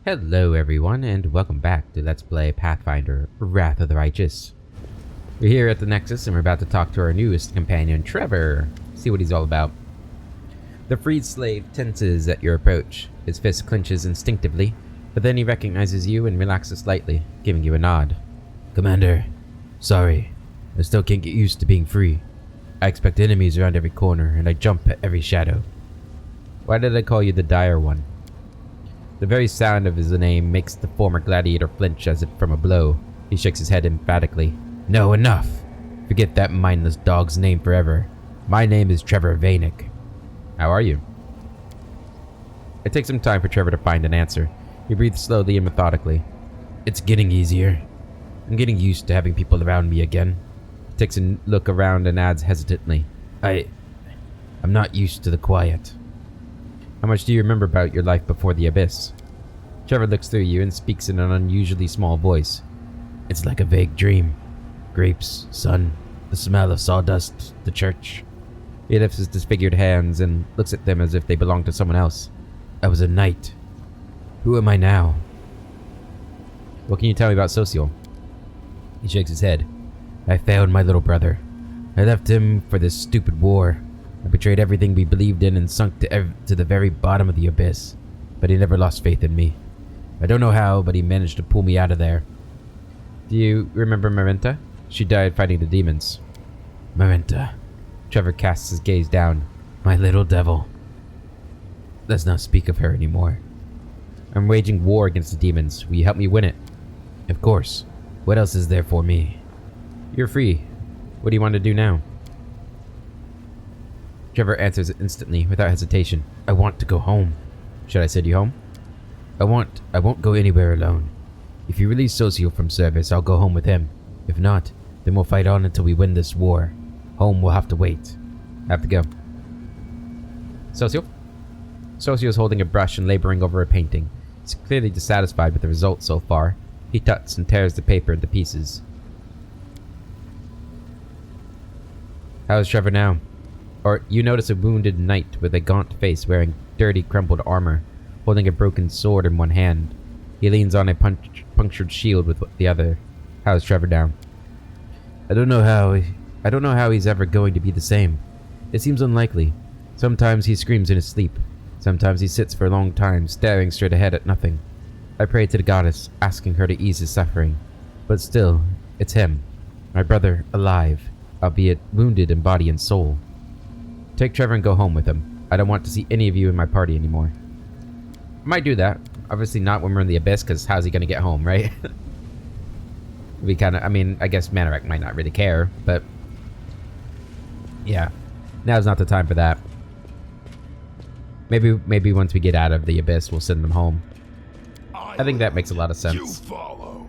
Hello everyone, and welcome back to Let's Play Pathfinder Wrath of the Righteous. We're here at the Nexus, and we're about to talk to our newest companion, Trevor. See what he's all about. The freed slave tenses at your approach. His fist clenches instinctively, but then he recognizes you and relaxes slightly, giving you a nod. Commander, sorry. I still can't get used to being free. I expect enemies around every corner, and I jump at every shadow. Why did I call you the Dire One? The very sound of his name makes the former gladiator flinch as if from a blow. He shakes his head emphatically. No, enough! Forget that mindless dog's name forever. My name is Trevor Vanek. How are you? It takes some time for Trevor to find an answer. He breathes slowly and methodically. It's getting easier. I'm getting used to having people around me again. He takes a look around and adds hesitantly. I'm not used to the quiet. How much do you remember about your life before the Abyss? Trevor looks through you and speaks in an unusually small voice. It's like a vague dream. Grapes, sun, the smell of sawdust, the church. He lifts his disfigured hands and looks at them as if they belong to someone else. I was a knight. Who am I now? What can you tell me about Social? He shakes his head. I failed my little brother. I left him for this stupid war. I betrayed everything we believed in and sunk to the very bottom of the abyss. But he never lost faith in me. I don't know how, but he managed to pull me out of there. Do you remember Marenta? She died fighting the demons. Marenta. Trevor casts his gaze down. My little devil. Let's not speak of her anymore. I'm waging war against the demons. Will you help me win it? Of course. What else is there for me? You're free. What do you want to do now? Trevor answers instantly, without hesitation. I want to go home. Should I send you home? I won't go anywhere alone. If you release Social from service, I'll go home with him. If not, then we'll fight on until we win this war. Home will have to wait. I have to go. Social? Social is holding a brush and laboring over a painting. He's clearly dissatisfied with the results so far. He tucks and tears the paper into pieces. How is Trevor now? Or you notice a wounded knight with a gaunt face wearing dirty, crumpled armor, holding a broken sword in one hand. He leans on a punctured shield with the other. How is Trevor now? I don't know how he's ever going to be the same. It seems unlikely. Sometimes he screams in his sleep. Sometimes he sits for a long time, staring straight ahead at nothing. I pray to the goddess, asking her to ease his suffering. But still, it's him. My brother, alive, albeit wounded in body and soul. Take Trevor and go home with him. I don't want to see any of you in my party anymore. I might do that. Obviously not when we're in the Abyss, because how's he going to get home, right? I guess Manorak might not really care, but... yeah. Now's not the time for that. Maybe once we get out of the Abyss, we'll send them home. I think that makes a lot of sense. You follow.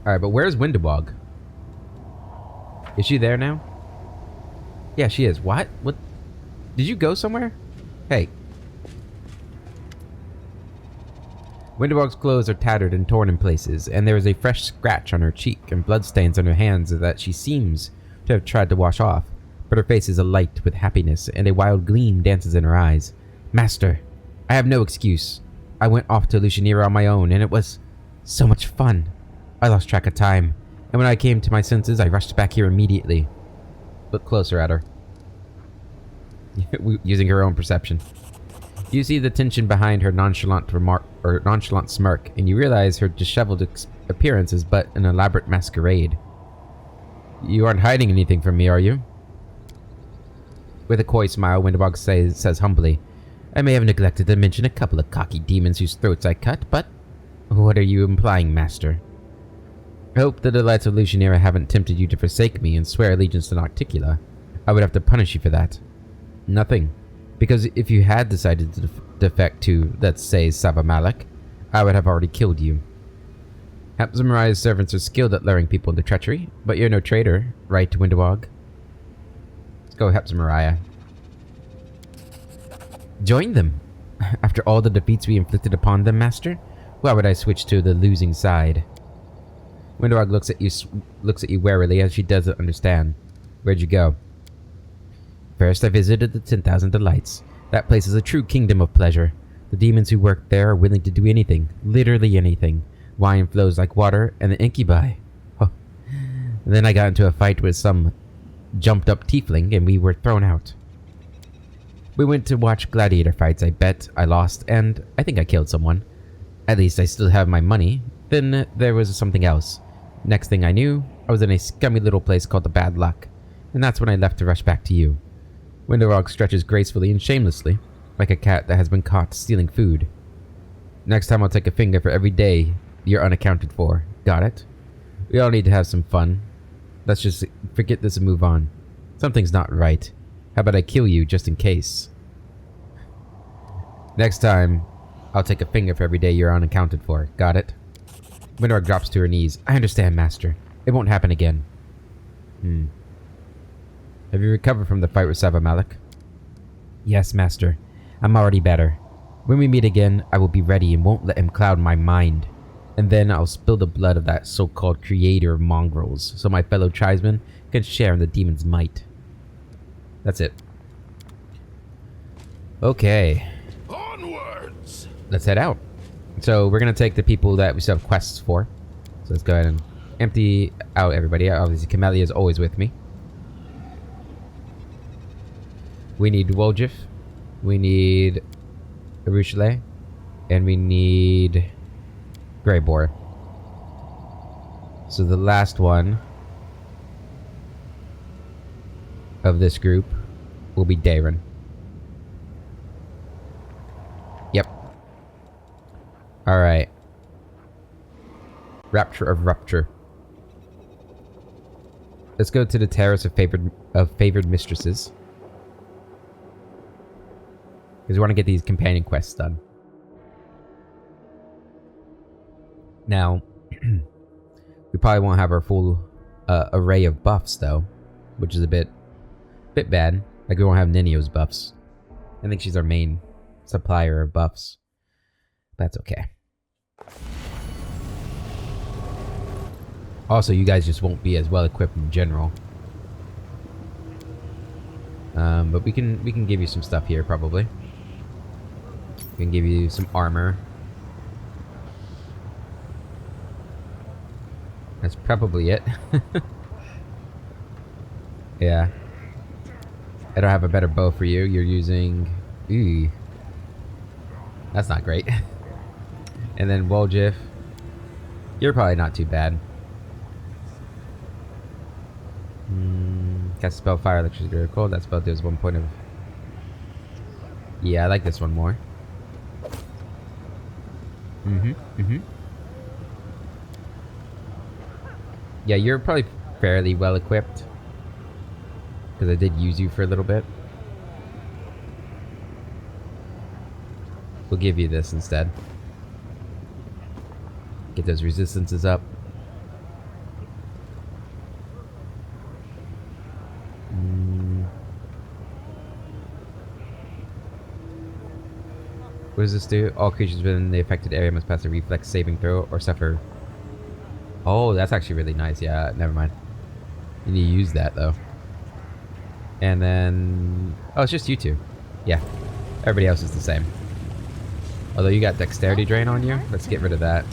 Alright, but where's Windewog? Is she there now? Yeah, she is. What? What? Did you go somewhere? Hey. Windewog's clothes are tattered and torn in places, and there is a fresh scratch on her cheek and bloodstains on her hands that she seems to have tried to wash off. But her face is alight with happiness, and a wild gleam dances in her eyes. Master, I have no excuse. I went off to Lucianira on my own, and it was so much fun. I lost track of time, and when I came to my senses, I rushed back here immediately. Look closer at her. Using her own perception. You see the tension behind her nonchalant remark or nonchalant smirk, and you realize her disheveled appearance is but an elaborate masquerade. You aren't hiding anything from me, are you? With a coy smile, Windewog says humbly, I may have neglected to mention a couple of cocky demons whose throats I cut, but what are you implying, Master? I hope the delights of Lucianira haven't tempted you to forsake me and swear allegiance to Nocticula. I would have to punish you for that. Nothing. Because if you had decided to defect to, let's say, Savamalek, I would have already killed you. Hapzamariah's servants are skilled at luring people into treachery, but you're no traitor, right, Windewog? Let's go, Hapzamariah. Join them. After all the defeats we inflicted upon them, Master, why would I switch to the losing side? Windewog looks at you warily as she doesn't understand. Where'd you go? First, I visited the 10,000 Delights. That place is a true kingdom of pleasure. The demons who work there are willing to do anything, literally anything. Wine flows like water, and the incubi. Oh. And then I got into a fight with some jumped up tiefling, and we were thrown out. We went to watch gladiator fights. I bet, I lost, and I think I killed someone. At least I still have my money. Then there was something else. Next thing I knew, I was in a scummy little place called the Bad Luck, and that's when I left to rush back to you. Windowrog stretches gracefully and shamelessly, like a cat that has been caught stealing food. Next time I'll take a finger for every day you're unaccounted for. Got it? We all need to have some fun. Let's just forget this and move on. Something's not right. How about I kill you just in case? Next time, I'll take a finger for every day you're unaccounted for. Got it? Windowrog drops to her knees. I understand, Master. It won't happen again. Have you recovered from the fight with Savamalik? Yes, Master. I'm already better. When we meet again, I will be ready and won't let him cloud my mind. And then I'll spill the blood of that so-called creator of mongrels, so my fellow tribesmen can share in the demon's might. That's it. Okay. Onwards! Let's head out. So we're gonna take the people that we still have quests for. So let's go ahead and empty out everybody. Obviously, Camellia is always with me. We need Woljif. We need Arushale. And we need Greybor. So the last one of this group will be Darren. Yep. Alright. Rapture of Rupture. Let's go to the Terrace of Favored Mistresses. Because we want to get these companion quests done. Now, we probably won't have our full array of buffs, though. Which is a bit bad. Like, we won't have Ninio's buffs. I think she's our main supplier of buffs. That's okay. Also, you guys just won't be as well equipped in general. But we can give you some stuff here, probably. We can give you some armor. That's probably it. Yeah. I don't have a better bow for you. You're using... Ooh. That's not great. And then Woljif. You're probably not too bad. Cast a spell, fire, electricity, or cold. That spell deals 1 point of... Yeah, I like this one more. Yeah, you're probably fairly well equipped. Because I did use you for a little bit. We'll give you this instead. Get those resistances up. What does this do? All creatures within the affected area must pass a reflex saving throw or suffer. Oh, that's actually really nice. Yeah, never mind. You need to use that, though. And then... Oh, it's just you two. Yeah. Everybody else is the same. Although you got dexterity drain on you. Let's get rid of that.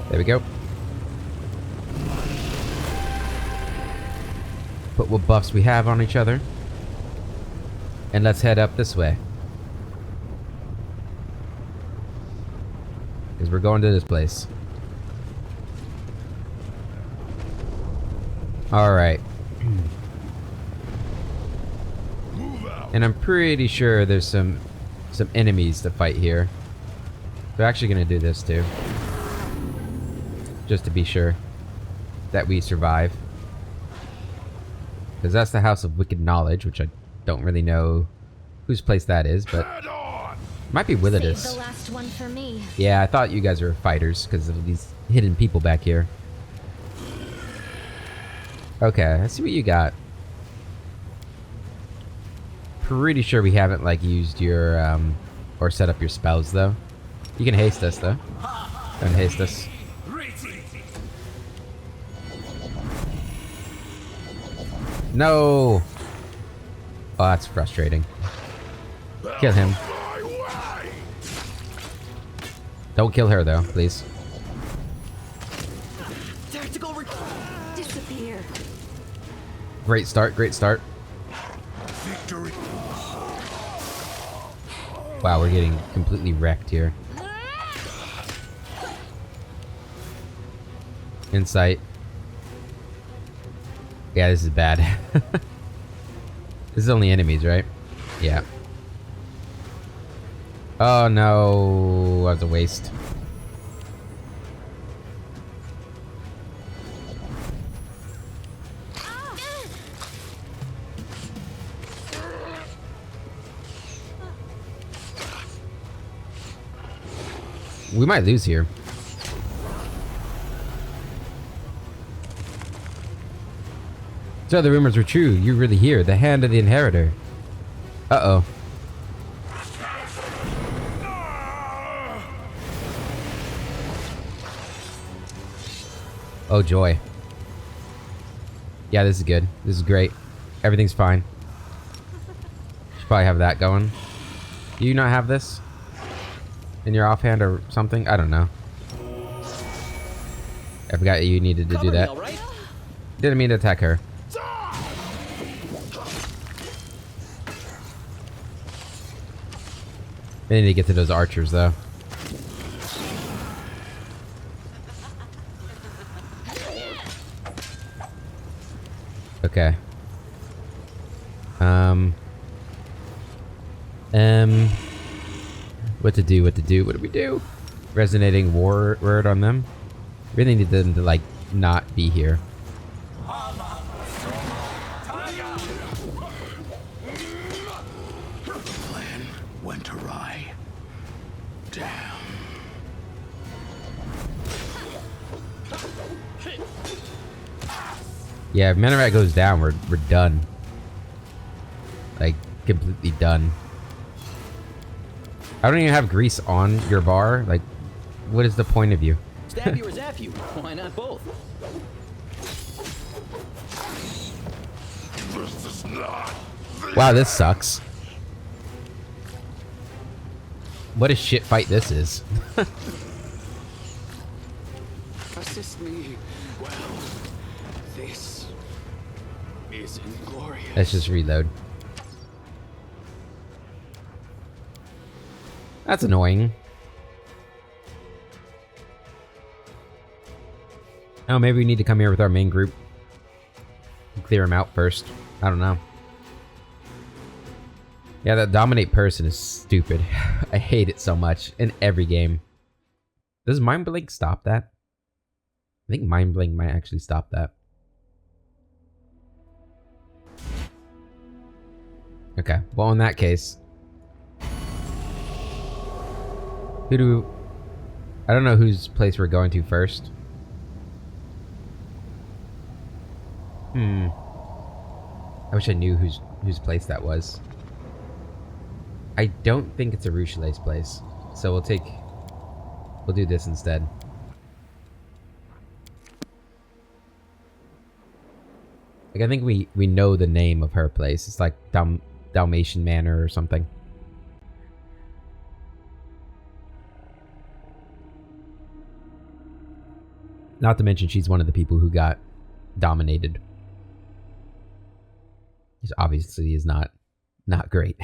There we go. Put what buffs we have on each other. And let's head up this way. Because we're going to this place. Alright. And I'm pretty sure there's some enemies to fight here. They're actually going to do this too. Just to be sure that we survive. Because that's the House of Wicked Knowledge, which I don't really know whose place that is, but might be Willidus. Save the last one for me. Yeah, I thought you guys were fighters because of these hidden people back here. Okay, let's see what you got. Pretty sure we haven't like used your or set up your spells though. You can haste us though. Don't haste us. No! Oh, that's frustrating. Kill him. My way. Don't kill her, though, please. Tactical disappear. Great start, great start. Victory. Wow, we're getting completely wrecked here. Insight. Yeah, this is bad. This is only enemies, right? Yeah. Oh no, that was a waste. We might lose here. So the rumors were true. You're really here. The hand of the inheritor. Uh-oh. Oh, joy. Yeah, this is good. This is great. Everything's fine. Should probably have that going. Do you not have this? In your offhand or something? I don't know. I forgot you needed to do that. Didn't mean to attack her. I need to get to those archers, though. Okay. What to do, what to do, what do we do? Resonating war word on them? Really need them to, like, not be here. Plan went awry. Damn. Yeah, if Minaret goes down, we're done. Like, completely done. I don't even have grease on your bar. Like, what is the point of you? Stab you or zap you. Why not both? This is not. Wow, this sucks. What a shit fight this is. Assist me. Well, this is inglorious. Let's just reload. That's annoying. Oh, maybe we need to come here with our main group. Clear them out first. I don't know. Yeah, that dominate person is stupid. I hate it so much in every game. Does Mind Blink stop that? I think Mind Blink might actually stop that. Okay, well in that case... I don't know whose place we're going to first. I wish I knew whose place that was. I don't think it's a Ruchelet's place. So we'll do this instead. Like I think we know the name of her place. It's like Dalmatian Manor or something. Not to mention she's one of the people who got dominated. Which obviously is not great.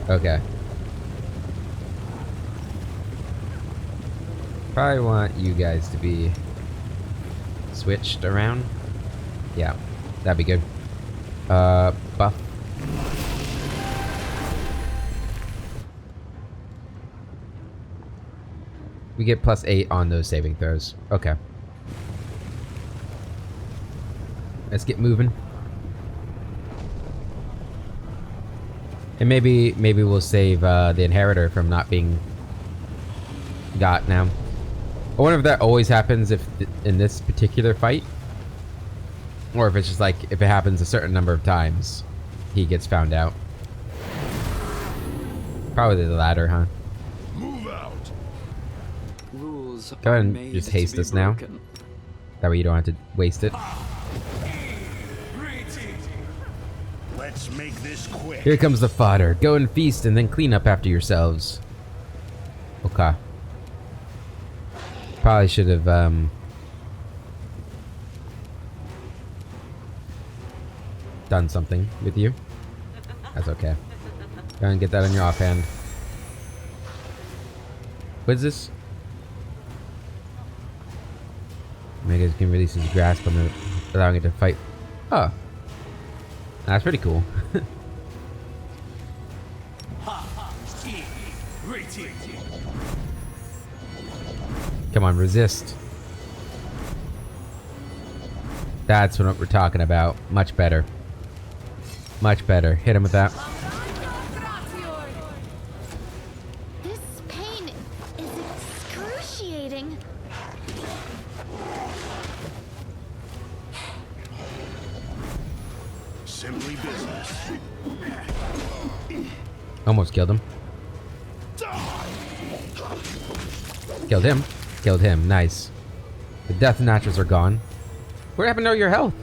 Okay. Probably want you guys to be switched around. Yeah, that'd be good. Buff. We get +8 on those saving throws. Okay. Let's get moving. And maybe we'll save the Inheritor from not being got now. I wonder if that always happens in this particular fight. Or if it's just like, if it happens a certain number of times, he gets found out. Probably the latter, huh? Move out. Rules Go ahead are and made just to haste be us now. broken. That way you don't have to waste it. Let's make this quick. Here comes the fodder. Go and feast and then clean up after yourselves. Okay. Probably should have, done something with you. That's okay. Go and get that on your offhand. What is this? Megas can release his grasp on the, allowing it to fight. Oh. That's pretty cool. Come on, resist. That's what we're talking about. Much better. Much better. Hit him with that. This pain is excruciating. Simply business. Almost killed him. Killed him. Killed him. Nice. The death natures are gone. What happened to your health?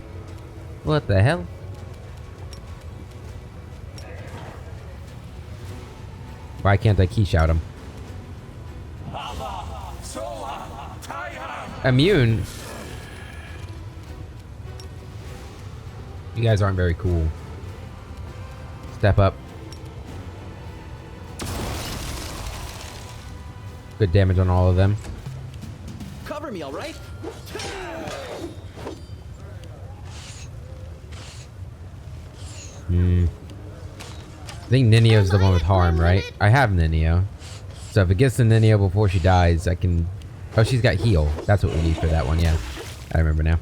What the hell? Why can't I key shout him? Immune? You guys aren't very cool. Step up. Good damage on all of them. Cover me, all right? I think Ninio's the one with harm, right? I have Ninio. So if it gets to Ninio before she dies, I can... Oh, she's got heal. That's what we need for that one, yeah. I remember now.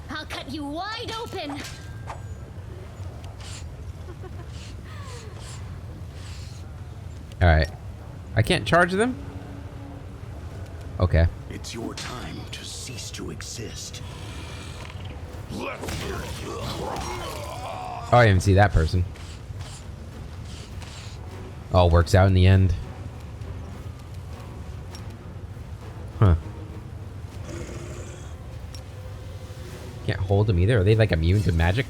I'll cut you wide open. Alright. I can't charge them? Okay. It's your time to cease to exist. Oh, I didn't even see that person. All works out in the end. Huh. Can't hold them either. Are they like immune to magic?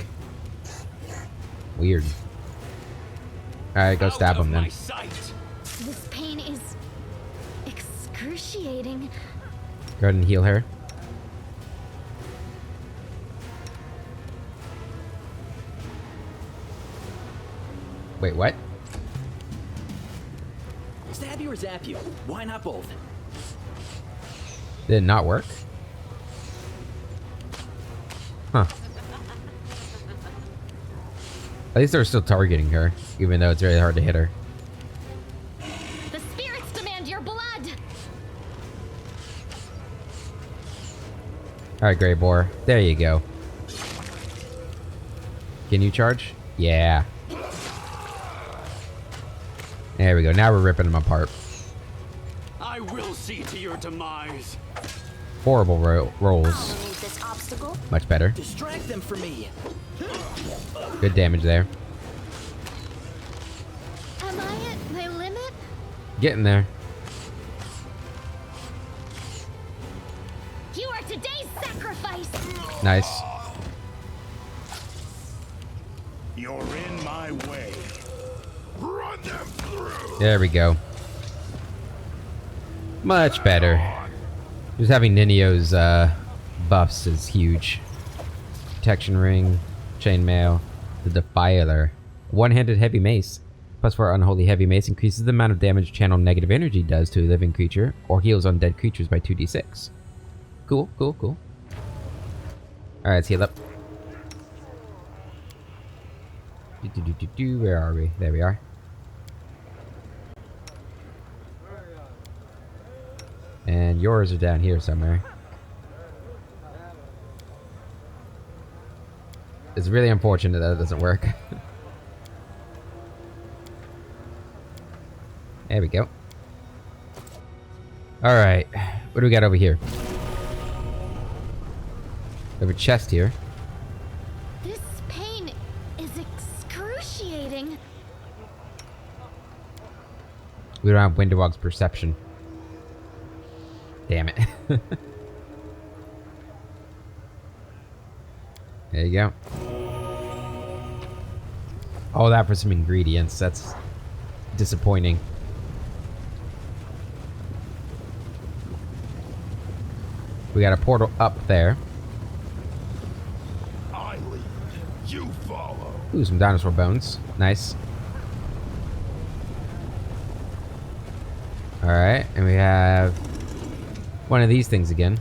Weird. Alright, go stab them then. This pain is excruciating. Go ahead and heal her. Wait, what? Stab you or zap you? Why not both? Did it not work? Huh. At least they're still targeting her, even though it's very hard to hit her. The spirits demand your blood. Alright, Grey Boar. There you go. Can you charge? Yeah. There we go. Now we're ripping them apart. I will see to your demise. Horrible rolls. Need this obstacle. Much better. Distract them for me. Good damage there. Am I at my limit? Getting there. You are today's sacrifice. Nice. You're in my way. Run them through. There we go. Much better. Just having Ninio's buffs is huge. Protection ring, chainmail, the Defiler, one-handed heavy mace. +4 unholy heavy mace increases the amount of damage channel negative energy does to a living creature, or heals undead creatures by 2d6. Cool, cool, cool. Alright, let's heal up. Where are we? There we are. And yours are down here somewhere. It's really unfortunate that it doesn't work. There we go. Alright. What do we got over here? We have a chest here. This pain is excruciating. We don't have Windowog's perception. Damn it. There you go. All that for some ingredients. That's disappointing. We got a portal up there. I lead, you follow. Ooh, some dinosaur bones. Nice. Alright, and we have one of these things again.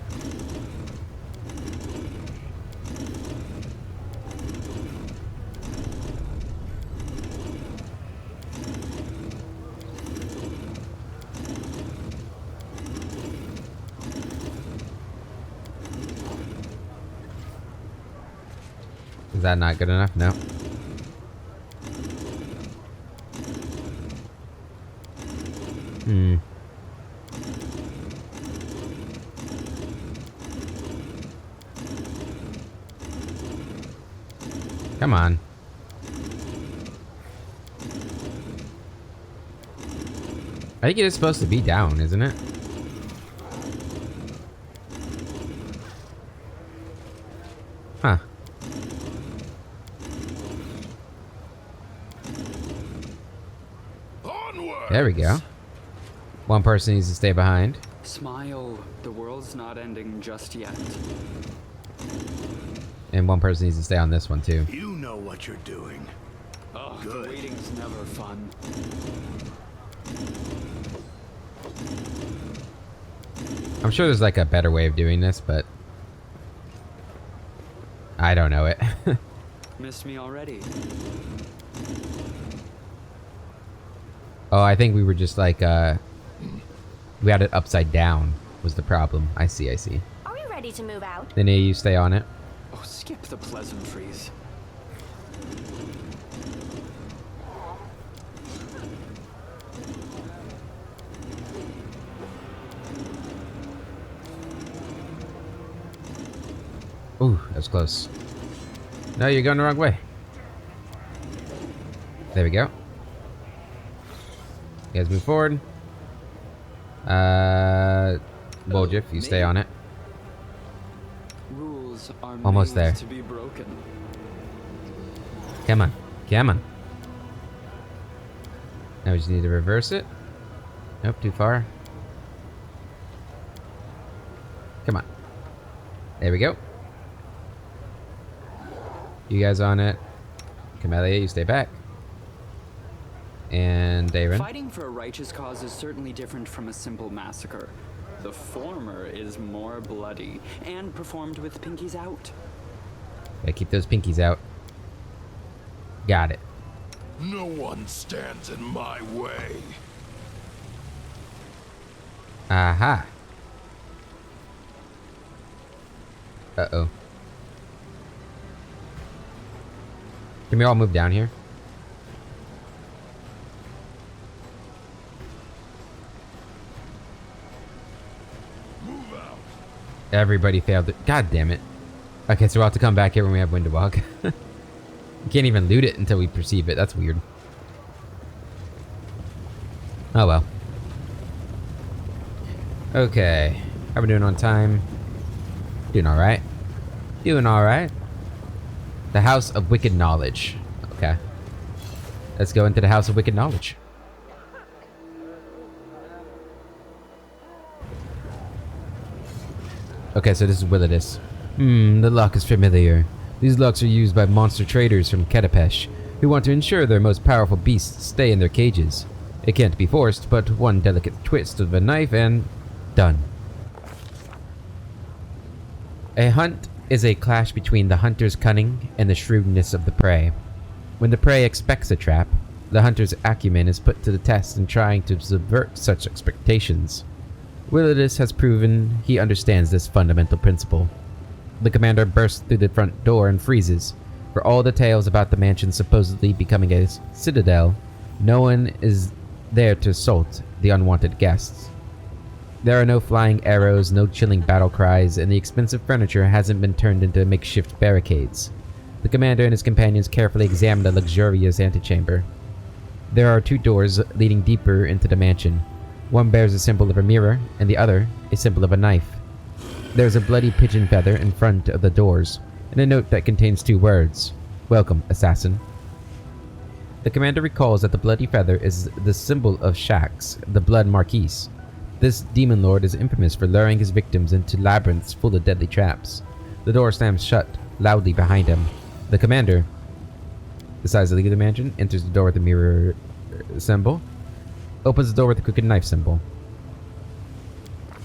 Is that not good enough? No. Hmm. Come on. I think it is supposed to be down, isn't it? Huh. Onward. There we go. One person needs to stay behind. Smile. The world's not ending just yet. And one person needs to stay on this one too. You know what you're doing. Oh, Good. the waiting's never fun. I'm sure there's like a better way of doing this, but I don't know it. Missed me already. Oh, I think we were just like, we had it upside down was the problem. I see. Are we ready to move out? Then you stay on it. Oh, skip the pleasantries. Ooh, that was close. No, you're going the wrong way. There we go. You guys move forward. Woljif, you stay on it. Rules are Almost made there. to be broken. Come on. Come on. Now we just need to reverse it. Nope, too far. Come on. There we go. You guys on it. Camellia, you stay back. And Darren. Fighting for a righteous cause is certainly different from a simple massacre. The former is more bloody and performed with pinkies out. Gotta keep those pinkies out. Got it. No one stands in my way. Aha. Uh-oh. Can we all move down here? Move out. Everybody failed it. God damn it. Okay, so we'll have to come back here when we have Windowwalk. We can't even loot it until we perceive it. That's weird. Oh well. Okay. How we doing on time? Doing alright. Doing alright. The House of Wicked Knowledge. Okay. Let's go into the House of Wicked Knowledge. Okay, so this is Willidus. The lock is familiar. These locks are used by monster traders from Katapesh, who want to ensure their most powerful beasts stay in their cages. It can't be forced, but one delicate twist of a knife and... done. A hunt is a clash between the hunter's cunning and the shrewdness of the prey. When the prey expects a trap, the hunter's acumen is put to the test in trying to subvert such expectations. Willidus has proven he understands this fundamental principle. The commander bursts through the front door and freezes. For all the tales about the mansion supposedly becoming a citadel, no one is there to assault the unwanted guests. There are no flying arrows, no chilling battle cries, and the expensive furniture hasn't been turned into makeshift barricades. The commander and his companions carefully examine the luxurious antechamber. There are two doors leading deeper into the mansion. One bears a symbol of a mirror, and the other a symbol of a knife. There is a bloody pigeon feather in front of the doors, and a note that contains two words. Welcome, assassin. The commander recalls that the bloody feather is the symbol of Shax, the Blood Marquise. This demon lord is infamous for luring his victims into labyrinths full of deadly traps. The door slams shut loudly behind him. The commander decides to leave the mansion, enters the door with the mirror symbol, opens the door with the crooked knife symbol.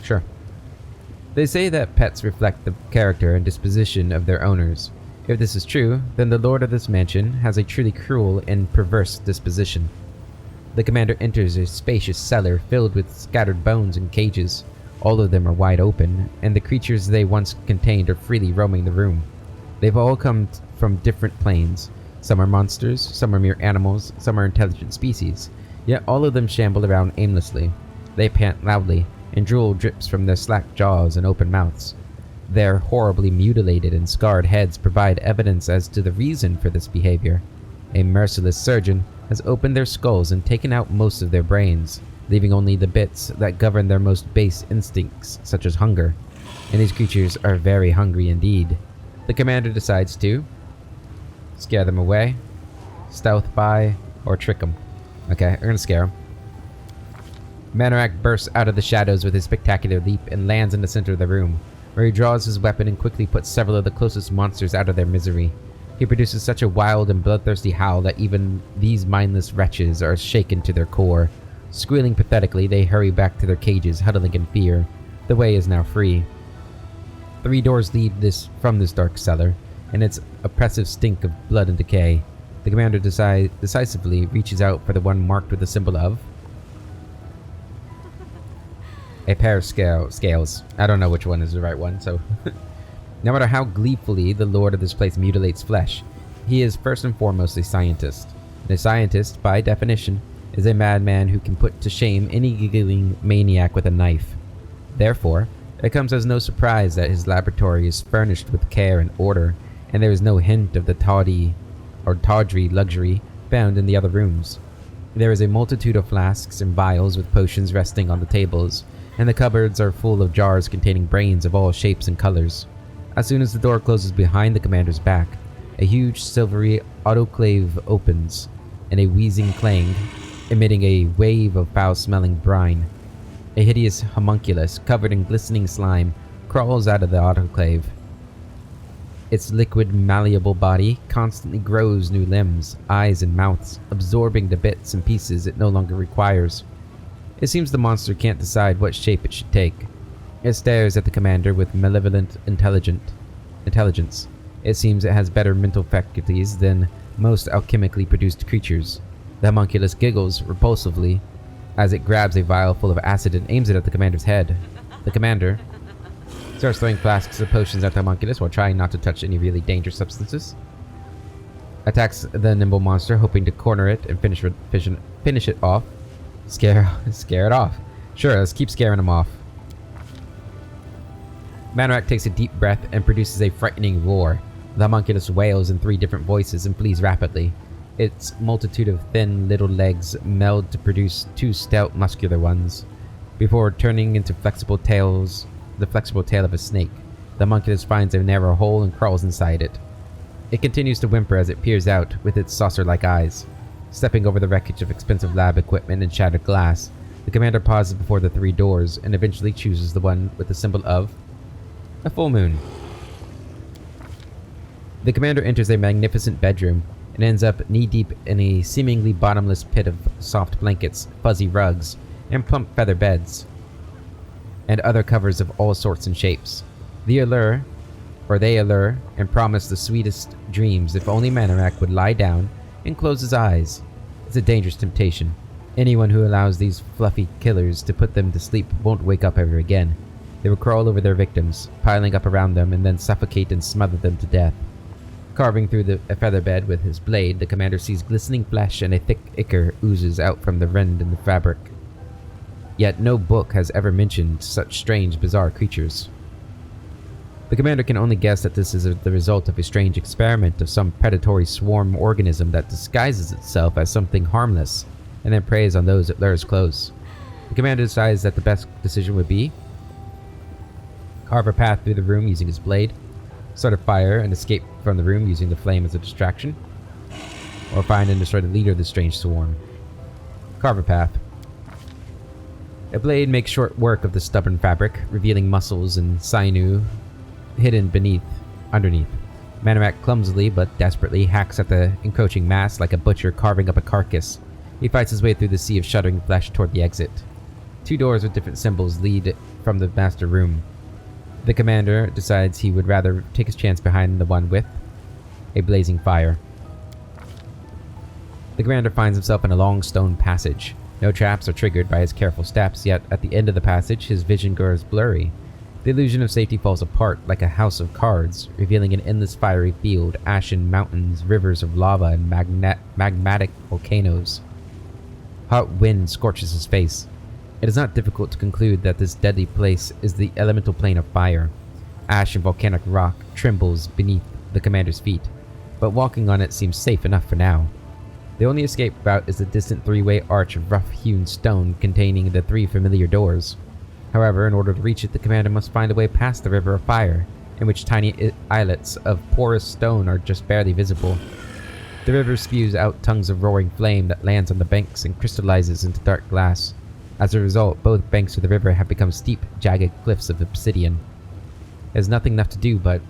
Sure. They say that pets reflect the character and disposition of their owners. If this is true, then the lord of this mansion has a truly cruel and perverse disposition. The commander enters a spacious cellar filled with scattered bones and cages. All of them are wide open, and the creatures they once contained are freely roaming the room. They've all come from different planes. Some are monsters, some are mere animals, some are intelligent species. Yet all of them shamble around aimlessly. They pant loudly, and drool drips from their slack jaws and open mouths. Their horribly mutilated and scarred heads provide evidence as to the reason for this behavior. A merciless surgeon has opened their skulls and taken out most of their brains, leaving only the bits that govern their most base instincts, such as hunger. And these creatures are very hungry indeed. The commander decides to scare them away, stealth by, or trick them. Okay, we're gonna scare them. Manorak bursts out of the shadows with a spectacular leap and lands in the center of the room, where he draws his weapon and quickly puts several of the closest monsters out of their misery. He produces such a wild and bloodthirsty howl that even these mindless wretches are shaken to their core. Squealing pathetically, they hurry back to their cages, huddling in fear. The way is now free. 3 doors lead from this dark cellar, and its oppressive stink of blood and decay. The commander decisively reaches out for the one marked with the symbol of a pair of scales. I don't know which one is the right one, so... No matter how gleefully the lord of this place mutilates flesh, he is first and foremost a scientist. And a scientist, by definition, is a madman who can put to shame any giggling maniac with a knife. Therefore, it comes as no surprise that his laboratory is furnished with care and order, and there is no hint of the tawdry luxury found in the other rooms. There is a multitude of flasks and vials with potions resting on the tables, and the cupboards are full of jars containing brains of all shapes and colors. As soon as the door closes behind the commander's back, a huge silvery autoclave opens, and a wheezing clang, emitting a wave of foul-smelling brine. A hideous homunculus, covered in glistening slime, crawls out of the autoclave. Its liquid, malleable body constantly grows new limbs, eyes, and mouths, absorbing the bits and pieces it no longer requires. It seems the monster can't decide what shape it should take. It stares at the commander with malevolent intelligence. It seems it has better mental faculties than most alchemically produced creatures. The homunculus giggles repulsively as it grabs a vial full of acid and aims it at the commander's head. The commander starts throwing flasks of potions at the homunculus while trying not to touch any really dangerous substances. Attacks the nimble monster, hoping to corner it and finish it off. Scare it off. Sure, let's keep scaring him off. Manorak takes a deep breath and produces a frightening roar. The homunculus wails in 3 different voices and flees rapidly. Its multitude of thin little legs meld to produce 2 stout muscular ones, before turning into the flexible tail of a snake. The homunculus finds a narrow hole and crawls inside it. It continues to whimper as it peers out with its saucer-like eyes. Stepping over the wreckage of expensive lab equipment and shattered glass, the commander pauses before the 3 doors and eventually chooses the one with the symbol of a full moon. The commander enters a magnificent bedroom and ends up knee-deep in a seemingly bottomless pit of soft blankets, fuzzy rugs, and plump feather beds, and other covers of all sorts and shapes. They allure and promise the sweetest dreams if only Manorak would lie down and close his eyes. It's a dangerous temptation. Anyone who allows these fluffy killers to put them to sleep won't wake up ever again. They will crawl over their victims, piling up around them, and then suffocate and smother them to death. Carving through a feather bed with his blade, the commander sees glistening flesh and a thick ichor oozes out from the rend in the fabric. Yet no book has ever mentioned such strange, bizarre creatures. The commander can only guess that this is the result of a strange experiment of some predatory swarm organism that disguises itself as something harmless, and then preys on those it lures close. The commander decides that the best decision would be carve a path through the room using his blade, start a fire, and escape from the room using the flame as a distraction. or find and destroy the leader of the strange swarm. Carve a path. A blade makes short work of the stubborn fabric, revealing muscles and sinew hidden underneath. Manorak clumsily but desperately hacks at the encroaching mass like a butcher carving up a carcass. He fights his way through the sea of shuddering flesh toward the exit. 2 doors with different symbols lead from the master room. The commander decides he would rather take his chance behind the one with a blazing fire. The commander finds himself in a long stone passage. No traps are triggered by his careful steps, yet at the end of the passage his vision grows blurry. The illusion of safety falls apart like a house of cards, revealing an endless fiery field, ashen mountains, rivers of lava, and magmatic volcanoes. Hot wind scorches his face. It is not difficult to conclude that this deadly place is the elemental plane of fire. Ash and volcanic rock trembles beneath the commander's feet, but walking on it seems safe enough for now. The only escape route is the distant 3-way arch of rough-hewn stone containing the 3 familiar doors. However, in order to reach it, the commander must find a way past the river of fire, in which tiny islets of porous stone are just barely visible. The river spews out tongues of roaring flame that lands on the banks and crystallizes into dark glass. As a result, both banks of the river have become steep, jagged cliffs of obsidian. There's nothing left to do but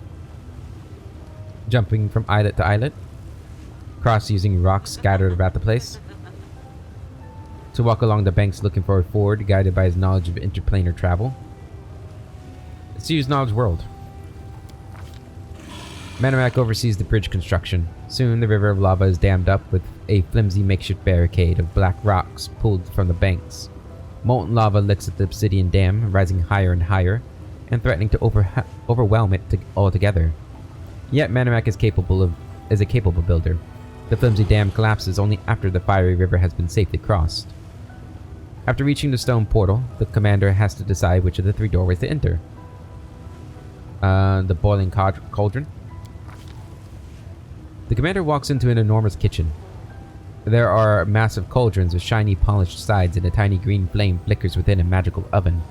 jumping from islet to islet, cross using rocks scattered about the place, to walk along the banks looking for a ford, guided by his knowledge of interplanar travel. Let's use Knowledge World. Manorak oversees the bridge construction. Soon the river of lava is dammed up with a flimsy makeshift barricade of black rocks pulled from the banks. Molten lava licks at the obsidian dam, rising higher and higher, and threatening to overwhelm it altogether. Yet Manorak is a capable builder. The flimsy dam collapses only after the fiery river has been safely crossed. After reaching the stone portal, the commander has to decide which of the 3 doorways to enter. The boiling cauldron. The commander walks into an enormous kitchen. There are massive cauldrons with shiny polished sides, and a tiny green flame flickers within a magical oven.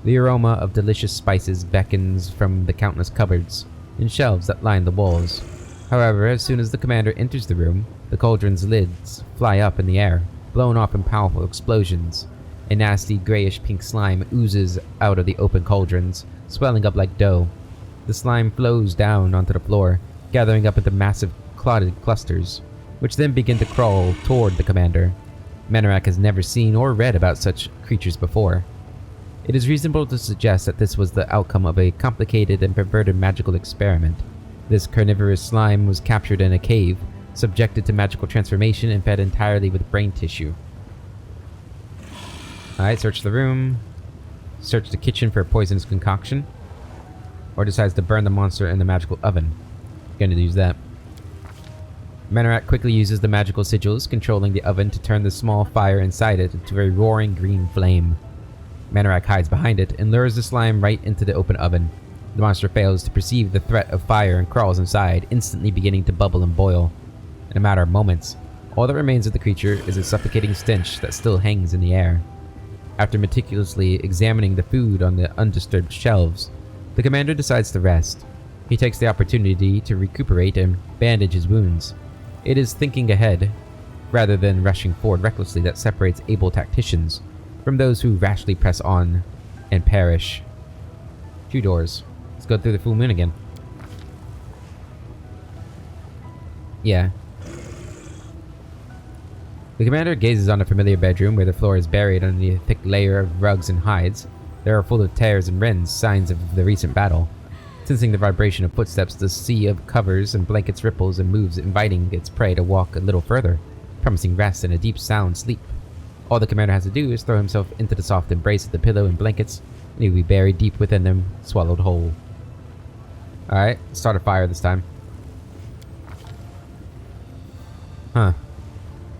The aroma of delicious spices beckons from the countless cupboards and shelves that line the walls. However, as soon as the commander enters the room, the cauldron's lids fly up in the air, blown off in powerful explosions. A nasty grayish-pink slime oozes out of the open cauldrons, swelling up like dough. The slime flows down onto the floor, gathering up into massive clotted clusters, which then begin to crawl toward the commander. Manorak has never seen or read about such creatures before. It is reasonable to suggest that this was the outcome of a complicated and perverted magical experiment. This carnivorous slime was captured in a cave, subjected to magical transformation, and fed entirely with brain tissue. Alright, search the room. Search the kitchen for a poisonous concoction. Or decides to burn the monster in the magical oven. Gonna use that. Manorak quickly uses the magical sigils controlling the oven to turn the small fire inside it into a roaring green flame. Manorak hides behind it and lures the slime right into the open oven. The monster fails to perceive the threat of fire and crawls inside, instantly beginning to bubble and boil. In a matter of moments, all that remains of the creature is a suffocating stench that still hangs in the air. After meticulously examining the food on the undisturbed shelves, the commander decides to rest. He takes the opportunity to recuperate and bandage his wounds. It is thinking ahead, rather than rushing forward recklessly, that separates able tacticians from those who rashly press on and perish. 2 doors. Let's go through the full moon again. Yeah. The commander gazes on a familiar bedroom where the floor is buried under a thick layer of rugs and hides. They are full of tears and rents, signs of the recent battle. Sensing the vibration of footsteps, the sea of covers and blankets ripples and moves, inviting its prey to walk a little further, promising rest and a deep sound sleep. All the commander has to do is throw himself into the soft embrace of the pillow and blankets, and he will be buried deep within them, swallowed whole. Alright, start a fire this time. Huh.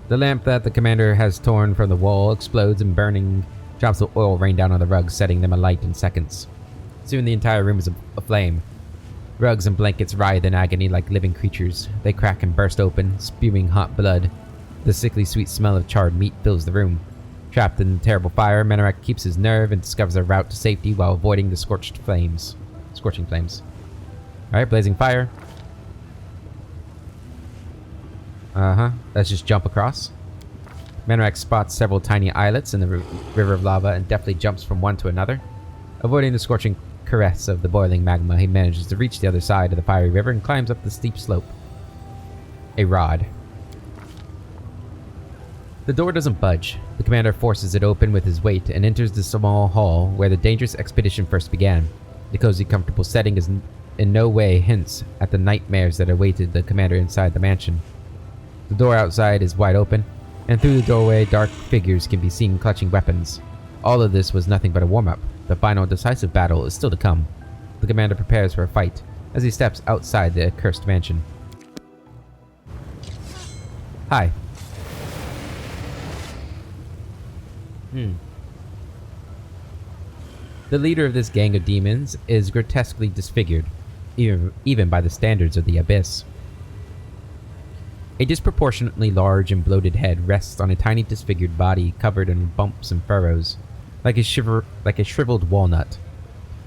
The lamp that the commander has torn from the wall explodes, and burning drops of oil rain down on the rugs, setting them alight in seconds. Soon the entire room is aflame. Rugs and blankets writhe in agony like living creatures. They crack and burst open, spewing hot blood. The sickly sweet smell of charred meat fills the room. Trapped in the terrible fire, Manorak keeps his nerve and discovers a route to safety while avoiding the scorching flames. Alright, blazing fire. Let's just jump across. Manorak spots several tiny islets in the river of lava and deftly jumps from one to another. Avoiding the scorching caress of the boiling magma, he manages to reach the other side of the fiery river and climbs up the steep slope. A rod. The door doesn't budge. The commander forces it open with his weight and enters the small hall where the dangerous expedition first began. The cozy, comfortable setting is in no way hints at the nightmares that awaited the commander inside the mansion. The door outside is wide open, and through the doorway dark figures can be seen clutching weapons. All of this was nothing but a warm-up. The final decisive battle is still to come. The commander prepares for a fight as he steps outside the accursed mansion. Hi. The leader of this gang of demons is grotesquely disfigured, even by the standards of the Abyss. A disproportionately large and bloated head rests on a tiny disfigured body covered in bumps and furrows, like a shriveled walnut.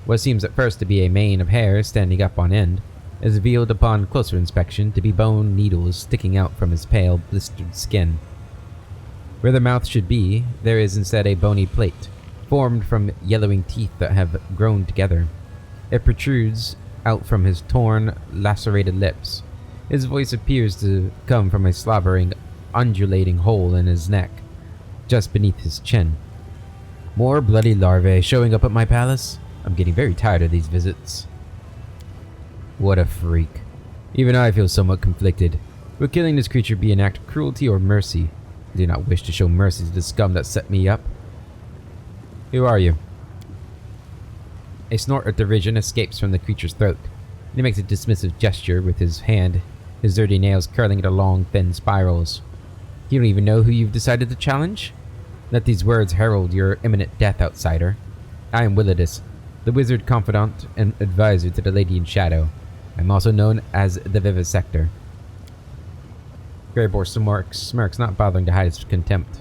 What seems at first to be a mane of hair standing up on end is revealed upon closer inspection to be bone needles sticking out from his pale, blistered skin. Where the mouth should be, there is instead a bony plate, formed from yellowing teeth that have grown together. It protrudes out from his torn, lacerated lips. His voice appears to come from a slobbering, undulating hole in his neck, just beneath his chin. More bloody larvae showing up at my palace? I'm getting very tired of these visits. What a freak. Even I feel somewhat conflicted. Will killing this creature be an act of cruelty or mercy? I do not wish to show mercy to the scum that set me up. Who are you? A snort of derision escapes from the creature's throat. He makes a dismissive gesture with his hand, his dirty nails curling into long, thin spirals. You don't even know who you've decided to challenge? Let these words herald your imminent death, outsider. I am Willidus, the wizard confidant and advisor to the Lady in Shadow. I am also known as the Vivisector. Greybor smirks, not bothering to hide his contempt.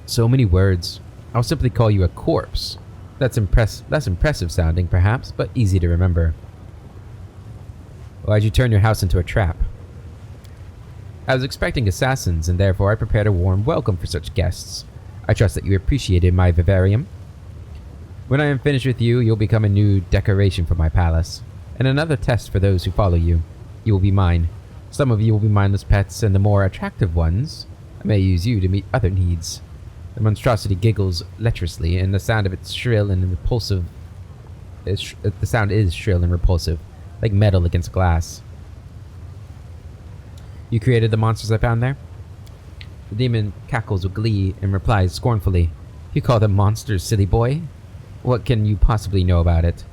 So many words. I'll simply call you a corpse. That's less impressive sounding, perhaps, but easy to remember. Why'd you turn your house into a trap? I was expecting assassins, and therefore I prepared a warm welcome for such guests. I trust that you appreciated my vivarium. When I am finished with you, you'll become a new decoration for my palace, and another test for those who follow you. You will be mine. Some of you will be mindless pets, and the more attractive ones, I may use you to meet other needs. The monstrosity giggles lecherously, and the sound of its shrill and repulsive. The sound is shrill and repulsive, like metal against glass. You created the monsters I found there? The demon cackles with glee and replies scornfully, You call them monsters, silly boy? What can you possibly know about it?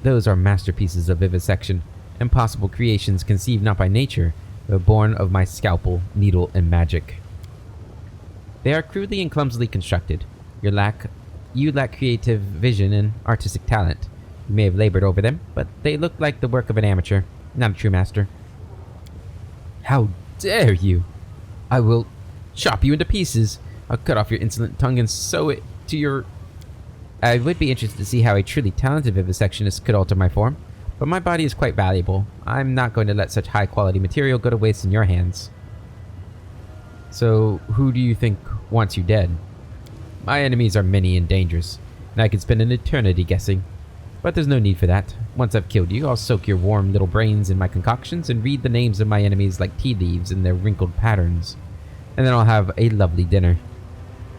Those are masterpieces of vivisection, impossible creations conceived not by nature, but born of my scalpel, needle, and magic. They are crudely and clumsily constructed. You lack creative vision and artistic talent. You may have labored over them, but they look like the work of an amateur, not a true master. How dare you! I will chop you into pieces. I'll cut off your insolent tongue and sew it to your... I would be interested to see how a truly talented vivisectionist could alter my form, but my body is quite valuable. I'm not going to let such high-quality material go to waste in your hands. So, who do you think wants you dead? My enemies are many and dangerous, and I could spend an eternity guessing. But there's no need for that. Once I've killed you, I'll soak your warm little brains in my concoctions and read the names of my enemies like tea leaves in their wrinkled patterns. And then I'll have a lovely dinner.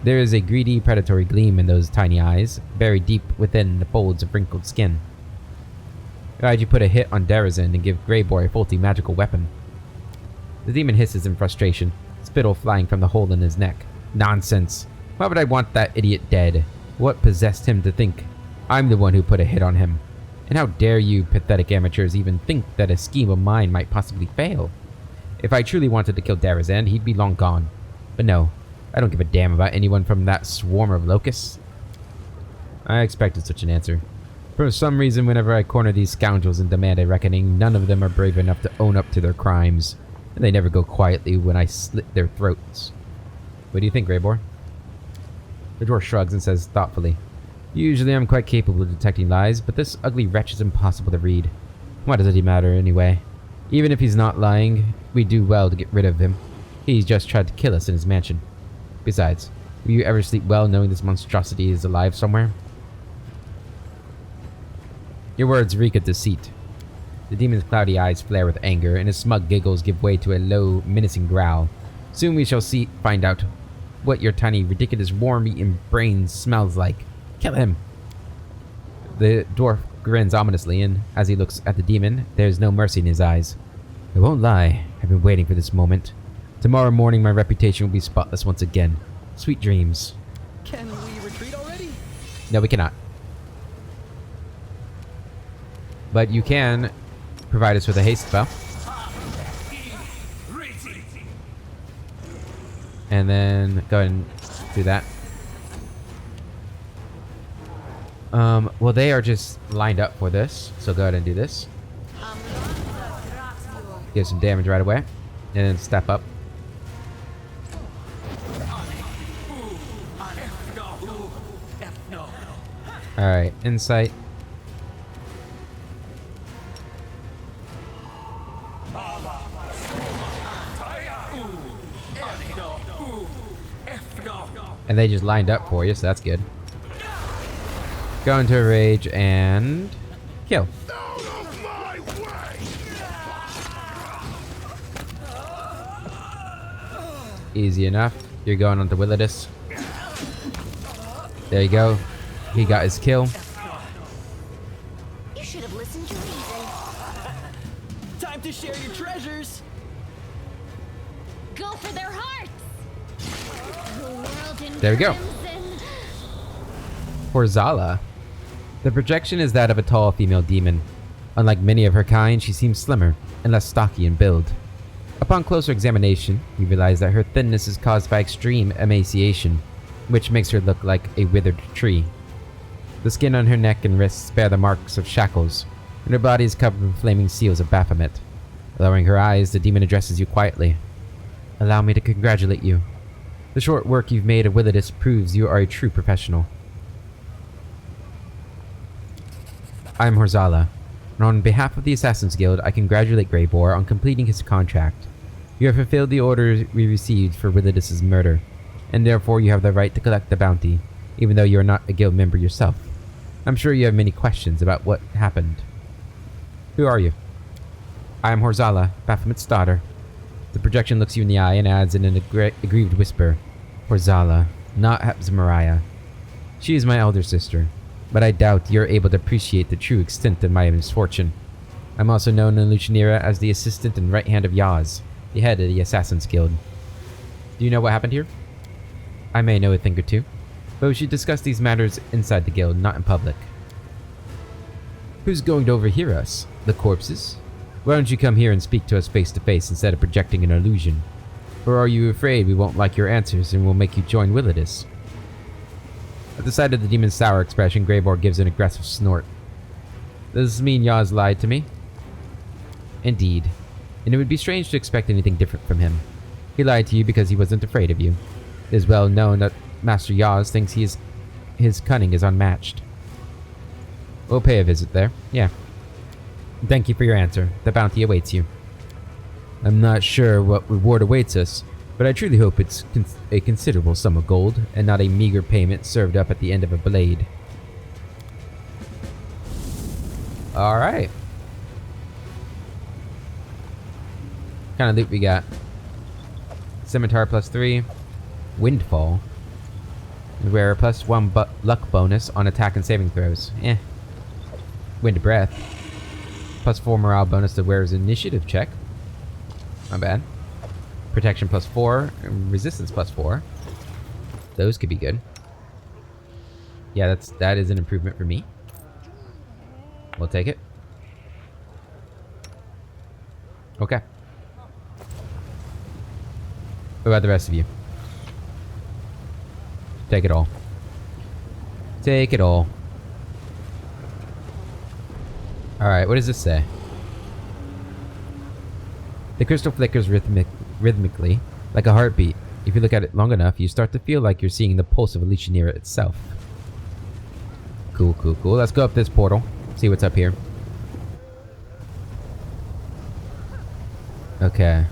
There is a greedy, predatory gleam in those tiny eyes, buried deep within the folds of wrinkled skin. Why'd you put a hit on Darazin and give Greybor a faulty magical weapon? The demon hisses in frustration, spittle flying from the hole in his neck. Nonsense! Why would I want that idiot dead? What possessed him to think I'm the one who put a hit on him? And how dare you pathetic amateurs even think that a scheme of mine might possibly fail? If I truly wanted to kill Darazan, he'd be long gone. But no, I don't give a damn about anyone from that swarm of locusts. I expected such an answer. For some reason, whenever I corner these scoundrels and demand a reckoning, none of them are brave enough to own up to their crimes. And they never go quietly when I slit their throats. What do you think, Greybor? The dwarf shrugs and says thoughtfully, Usually I'm quite capable of detecting lies, but this ugly wretch is impossible to read. Why does it matter anyway? Even if he's not lying, we do well to get rid of him. He's just tried to kill us in his mansion. Besides, will you ever sleep well knowing this monstrosity is alive somewhere? Your words reek of deceit. The demon's cloudy eyes flare with anger, and his smug giggles give way to a low, menacing growl. Soon we shall find out what your tiny, ridiculous, worm-eaten brain smells like. Kill him! The dwarf grins ominously, and as he looks at the demon, there's no mercy in his eyes. I won't lie, I've been waiting for this moment. Tomorrow morning my reputation will be spotless once again. Sweet dreams. Can we retreat already? No, we cannot. But you can provide us with a haste spell. And then go ahead and do that. Well, they are just lined up for this, so go ahead and do this. Give some damage right away, and then step up. Alright, insight. And they just lined up for you, so that's good. Go into a rage and kill. Easy enough. You're going on to Willidus. There you go. He got his kill. You should have listened to reason. Time to share your treasures. Go for their hearts. The world in There we go. crimson. For Zala. The projection is that of a tall female demon. Unlike many of her kind, she seems slimmer and less stocky in build. Upon closer examination, we realize that her thinness is caused by extreme emaciation, which makes her look like a withered tree. The skin on her neck and wrists bear the marks of shackles, and her body is covered with flaming seals of Baphomet. Lowering her eyes, the demon addresses you quietly. Allow me to congratulate you. The short work you've made of Willidus proves you are a true professional. I am Horzala, and on behalf of the Assassin's Guild, I congratulate Greybor on completing his contract. You have fulfilled the order we received for Willidus' murder, and therefore you have the right to collect the bounty, even though you are not a guild member yourself. I'm sure you have many questions about what happened. Who are you? I am Horzala, Baphomet's daughter. The projection looks you in the eye and adds in an aggrieved whisper, Horzala, not Hepzimariah. She is my elder sister, but I doubt you're able to appreciate the true extent of my misfortune. I'm also known in Lucianira as the assistant and right hand of Yaz, the head of the Assassin's Guild. Do you know what happened here? I may know a thing or two, but we should discuss these matters inside the guild, not in public. Who's going to overhear us? The corpses? Why don't you come here and speak to us face to face instead of projecting an illusion? Or are you afraid we won't like your answers and will make you join Willidus? At the sight of the demon's sour expression, Greybor gives an aggressive snort. Does this mean Yaz lied to me? Indeed, and it would be strange to expect anything different from him. He lied to you because he wasn't afraid of you. It is well known that Master Yaz thinks his cunning is unmatched. We'll pay a visit there, yeah. Thank you for your answer. The bounty awaits you. I'm not sure what reward awaits us, but I truly hope it's a considerable sum of gold, and not a meager payment served up at the end of a blade. Alright. What kind of loot we got? Scimitar +3. Windfall. Where a +1 luck bonus on attack and saving throws. Eh. Wind of Breath. +4 morale bonus to wearer's initiative check. Not bad. Protection +4. And resistance +4. Those could be good. Yeah, that is an improvement for me. We'll take it. Okay. What about the rest of you? Take it all. Take it all. Alright, what does this say? The crystal flickers rhythmically, like a heartbeat. If you look at it long enough, you start to feel like you're seeing the pulse of Lucianira itself. Cool, cool, cool. Let's go up this portal. See what's up here. Okay.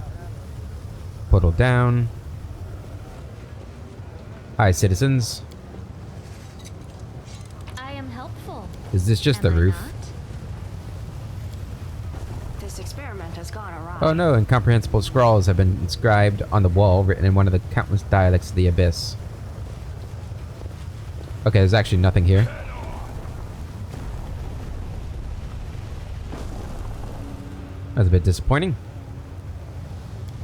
Portal down. Hi, citizens. I am helpful. Is this just the Am I roof? not? This experiment has gone awry. Oh no, incomprehensible scrawls have been inscribed on the wall, written in one of the countless dialects of the Abyss. Okay, there's actually nothing here. That's a bit disappointing.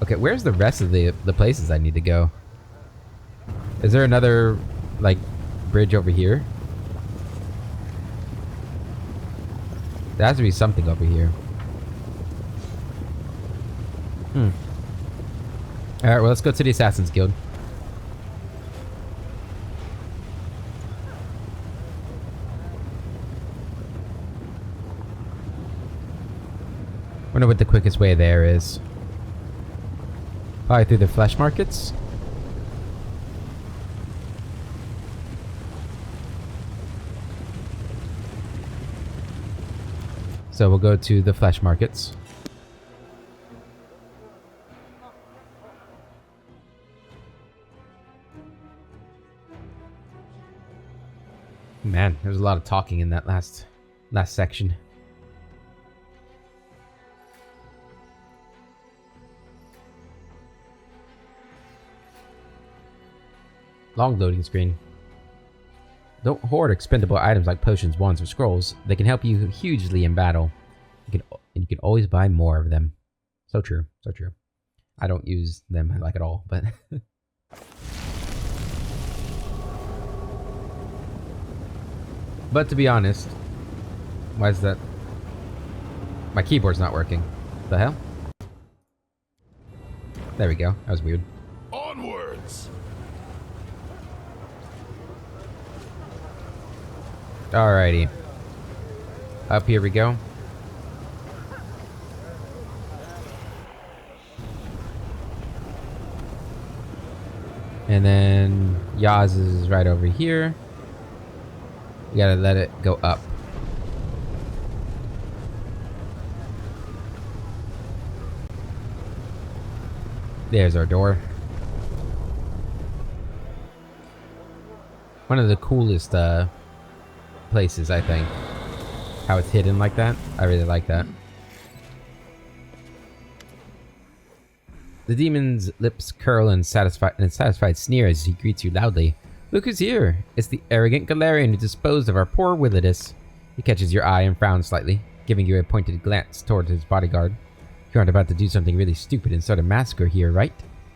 Okay, where's the rest of the places I need to go? Is there another, like, bridge over here? There has to be something over here. Alright, well, let's go to the Assassin's Guild. Wonder what the quickest way there is. Probably through the flesh markets? So we'll go to the flesh markets. Man, there's a lot of talking in that last section. Long loading screen. Don't hoard expendable items like potions, wands, or scrolls. They can help you hugely in battle. You can always buy more of them. So true, so true. I don't use them like at all, but but to be honest, why is that? My keyboard's not working. The hell? There we go. That was weird. Onwards! Alrighty. Up here we go. And then Yaz is right over here. We gotta let it go up. There's our door. One of the coolest places, I think. How it's hidden like that. I really like that. The demon's lips curl in a satisfied sneer as he greets you loudly. Look who's here! It's the arrogant Galarian who disposed of our poor Willidus. He catches your eye and frowns slightly, giving you a pointed glance toward his bodyguard. You aren't about to do something really stupid and start a massacre here, right?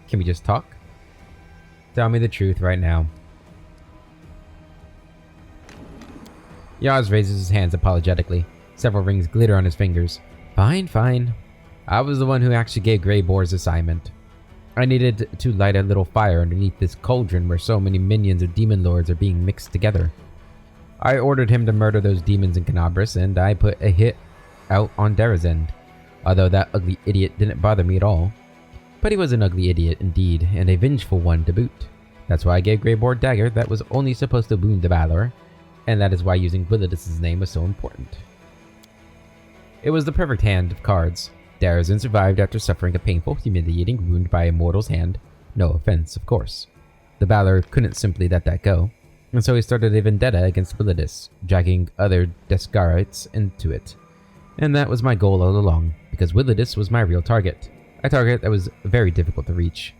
Can we just talk? Tell me the truth right now. Yaz raises his hands apologetically. Several rings glitter on his fingers. Fine, fine. I was the one who actually gave Greyboar's assignment. I needed to light a little fire underneath this cauldron where so many minions of demon lords are being mixed together. I ordered him to murder those demons in Canabras, and I put a hit out on Darazend. Although that ugly idiot didn't bother me at all. But he was an ugly idiot indeed, and a vengeful one to boot. That's why I gave Greyboar dagger that was only supposed to wound the Valor, and that is why using Willidus' name was so important. It was the perfect hand of cards. Darazend survived after suffering a painful, humiliating wound by a mortal's hand. No offense, of course. The Valor couldn't simply let that go, and so he started a vendetta against Willidus, dragging other Desgarites into it. And that was my goal all along, because Willidus was my real target. A target that was very difficult to reach.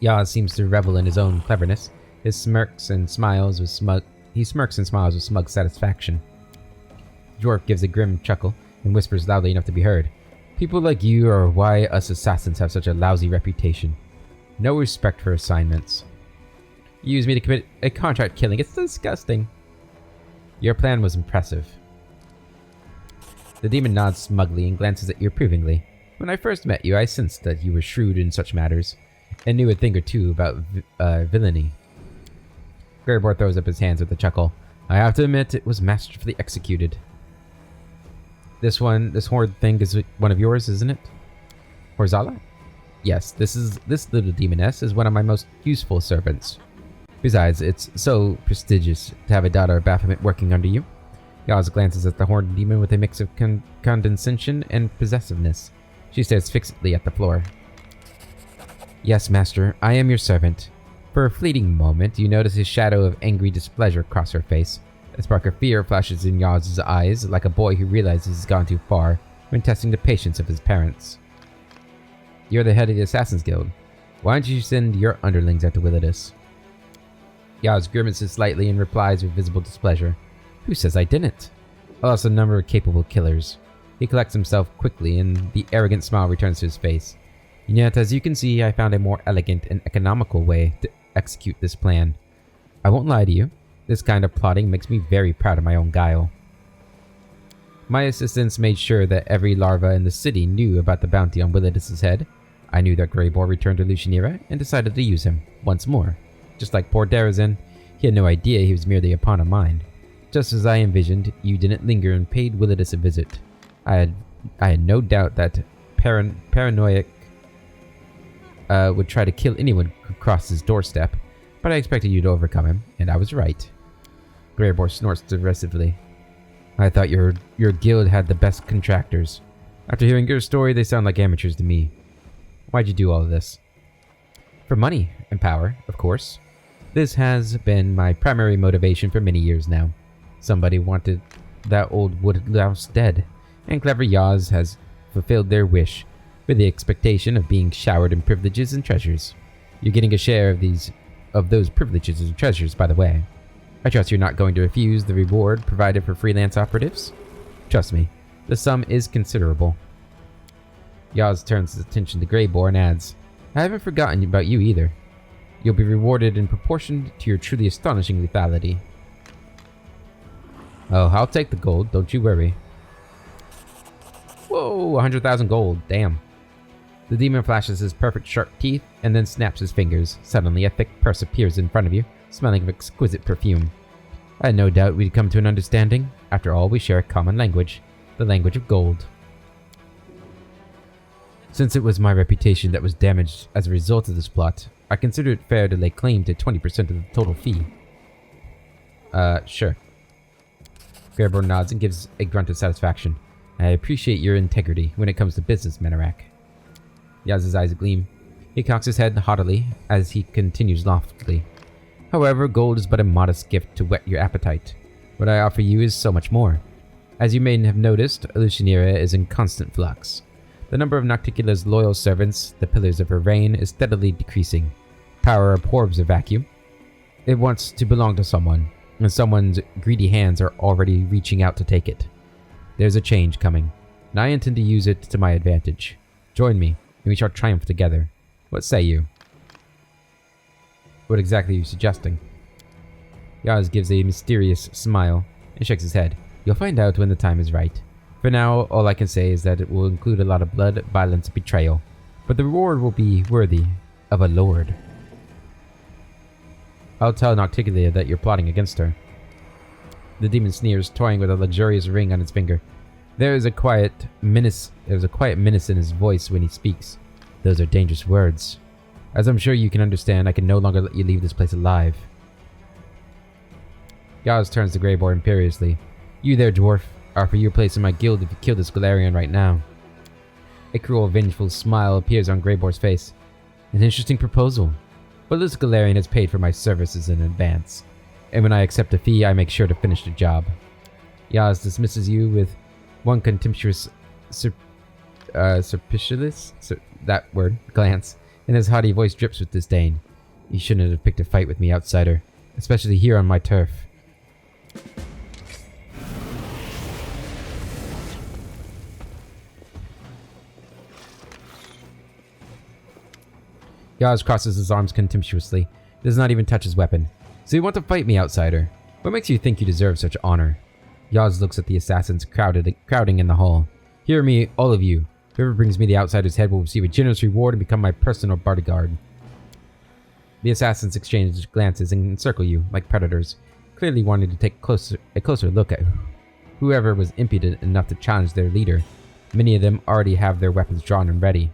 Yaz seems to revel in his own cleverness. He smirks and smiles with smug satisfaction. The dwarf gives a grim chuckle and whispers loudly enough to be heard. People like you are why us assassins have such a lousy reputation. No respect for assignments. You use me to commit a contract killing. It's disgusting. Your plan was impressive. The demon nods smugly and glances at you approvingly. When I first met you, I sensed that you were shrewd in such matters, and knew a thing or two about villainy. Greyboar throws up his hands with a chuckle. I have to admit, it was masterfully executed. This horde thing is one of yours, isn't it? Horzala? Yes, this little demoness is one of my most useful servants. Besides, it's so prestigious to have a daughter of Baphomet working under you. Yaz glances at the horned demon with a mix of condescension and possessiveness. She stares fixedly at the floor. Yes, master, I am your servant. For a fleeting moment, you notice a shadow of angry displeasure cross her face. A spark of fear flashes in Yaz's eyes, like a boy who realizes he's gone too far when testing the patience of his parents. You're the head of the Assassin's Guild. Why don't you send your underlings out to Willidus? Yaz grimaces slightly and replies with visible displeasure. Who says I didn't? I lost a number of capable killers. He collects himself quickly and the arrogant smile returns to his face. Yet, as you can see, I found a more elegant and economical way to execute this plan. I won't lie to you. This kind of plotting makes me very proud of my own guile. My assistants made sure that every larva in the city knew about the bounty on Willidus' head. I knew that Greybor returned to Lucianira and decided to use him once more. Just like poor Darazin, he had no idea he was merely a pawn of mine. Just as I envisioned, you didn't linger and paid Willidus a visit. I had no doubt that paranoiac would try to kill anyone who crossed his doorstep, but I expected you to overcome him, and I was right. Greybor snorts derisively. I thought your guild had the best contractors. After hearing your story, they sound like amateurs to me. Why'd you do all of this? For money and power, of course. This has been my primary motivation for many years now. Somebody wanted that old woodlouse dead, and clever Yaz has fulfilled their wish, with the expectation of being showered in privileges and treasures. You're getting a share of those privileges and treasures, by the way. I trust you're not going to refuse the reward provided for freelance operatives? Trust me, the sum is considerable. Yaz turns his attention to Greybor and adds, I haven't forgotten about you either. You'll be rewarded in proportion to your truly astonishing lethality. Oh, I'll take the gold, don't you worry. Whoa, 100,000 gold, damn. The demon flashes his perfect sharp teeth and then snaps his fingers. Suddenly, a thick purse appears in front of you, smelling of exquisite perfume. I had no doubt we'd come to an understanding. After all, we share a common language, the language of gold. Since it was my reputation that was damaged as a result of this plot, I consider it fair to lay claim to 20% of the total fee. Sure. Greybor nods and gives a grunt of satisfaction. I appreciate your integrity when it comes to business, Menarak. Yaz's eyes gleam. He cocks his head haughtily as he continues loftily. However, gold is but a modest gift to whet your appetite. What I offer you is so much more. As you may have noticed, Lucianira is in constant flux. The number of Nocticula's loyal servants, the pillars of her reign, is steadily decreasing. Power abhors a vacuum. It wants to belong to someone, and someone's greedy hands are already reaching out to take it. There's a change coming, and I intend to use it to my advantage. Join me, and we shall triumph together. What say you? What exactly are you suggesting? Yaz gives a mysterious smile and shakes his head. You'll find out when the time is right. For now, all I can say is that it will include a lot of blood, violence, and betrayal, but the reward will be worthy of a lord. I'll tell Nocticula that you're plotting against her. The demon sneers, toying with a luxurious ring on his finger. There's a quiet menace in his voice when he speaks. Those are dangerous words. As I'm sure you can understand, I can no longer let you leave this place alive. Yaz turns to Greybor imperiously. You there, dwarf. I offer you a place in my guild if you kill this Galarian right now. A cruel, vengeful smile appears on Greybor's face. An interesting proposal. But this Galarian has paid for my services in advance, and when I accept a fee, I make sure to finish the job. Yaz dismisses you with one contemptuous, glance, and his haughty voice drips with disdain. You shouldn't have picked a fight with me, outsider, especially here on my turf. Yaz crosses his arms contemptuously. He does not even touch his weapon. So you want to fight me, outsider? What makes you think you deserve such honor? Yaz looks at the assassins crowding in the hall. Hear me, all of you. Whoever brings me the outsider's head will receive a generous reward and become my personal bodyguard. The assassins exchange glances and encircle you like predators, clearly wanting to take a closer look at whoever was impudent enough to challenge their leader. Many of them already have their weapons drawn and ready.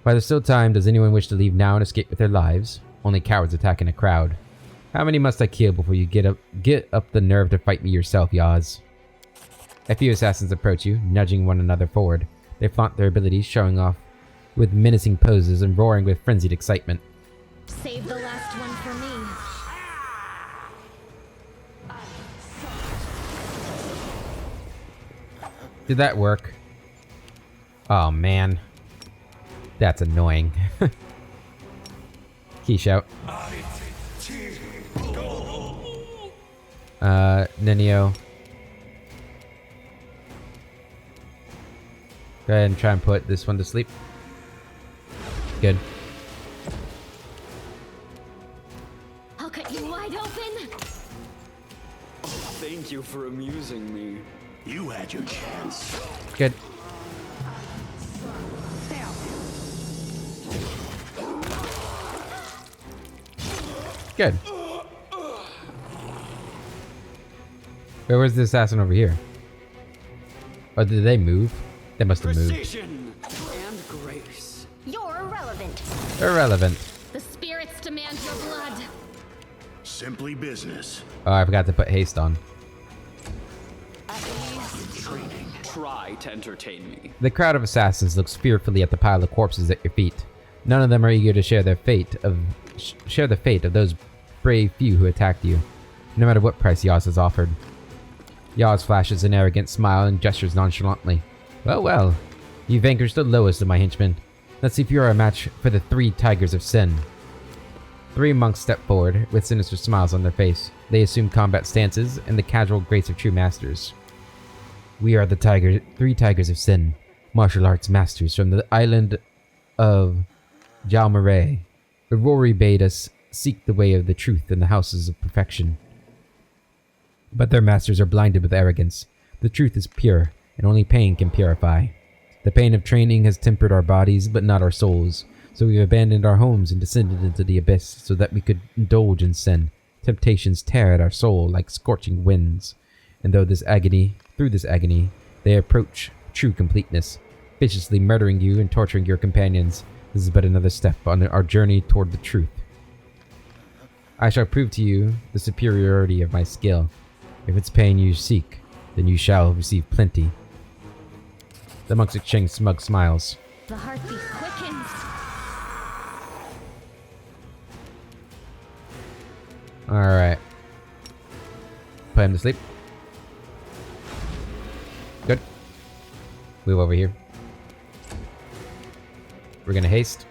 While there's still time, does anyone wish to leave now and escape with their lives? Only cowards attack in a crowd. How many must I kill before you get up the nerve to fight me yourself, Yaz? A few assassins approach you, nudging one another forward. They flaunt their abilities, showing off with menacing poses and roaring with frenzied excitement. Save the last one for me. Did that work? Oh man. That's annoying. Key shout. Nenio. Go ahead and try and put this one to sleep. Good. I'll cut you wide open. Thank you for amusing me. You had your chance. Good. Good. Where was the assassin over here? Oh, did they move? They must have moved. Precision and grace. You're irrelevant. Irrelevant. The spirits demand your blood. Simply business. Oh, I forgot to put haste on. Try to entertain me. The crowd of assassins looks fearfully at the pile of corpses at your feet. None of them are eager to share the fate of those brave few who attacked you, no matter what price Yaz has offered. Yaz flashes an arrogant smile and gestures nonchalantly. Well, well, you vanquished the lowest of my henchmen. Let's see if you are a match for the 3 Tigers of Sin. 3 monks step forward with sinister smiles on their face. They assume combat stances and the casual grace of true masters. We are the 3 Tigers of Sin, martial arts masters from the island of Jalmaray. Rory bade us seek the way of the truth in the houses of perfection. But their masters are blinded with arrogance. The truth is pure, and only pain can purify. The pain of training has tempered our bodies, but not our souls. So we've abandoned our homes and descended into the abyss so that we could indulge in sin. Temptations tear at our soul like scorching winds. And through this agony, they approach true completeness, viciously murdering you and torturing your companions. This is but another step on our journey toward the truth. I shall prove to you the superiority of my skill. If it's pain you seek, then you shall receive plenty. The monks exchange smug smiles. The heartbeat quickens. Alright. Put him to sleep. Good. Move over here. We're gonna haste.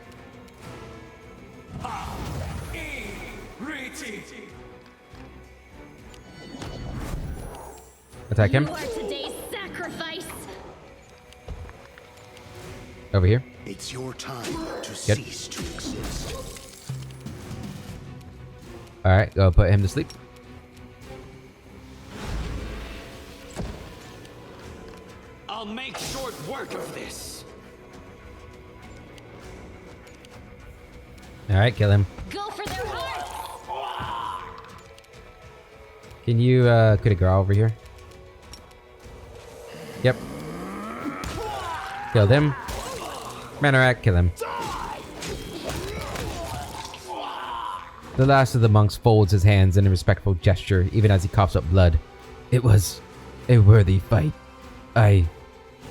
Attack him. You are today's sacrifice. Over here. It's your time to Good. cease to exist. Alright, go put him to sleep. I'll make short work of this. Alright, kill him. Go for their hearts. Can you, could a girl over here? Yep. Killed him. Manorak, kill him. The last of the monks folds his hands in a respectful gesture, even as he coughs up blood. It was a worthy fight. I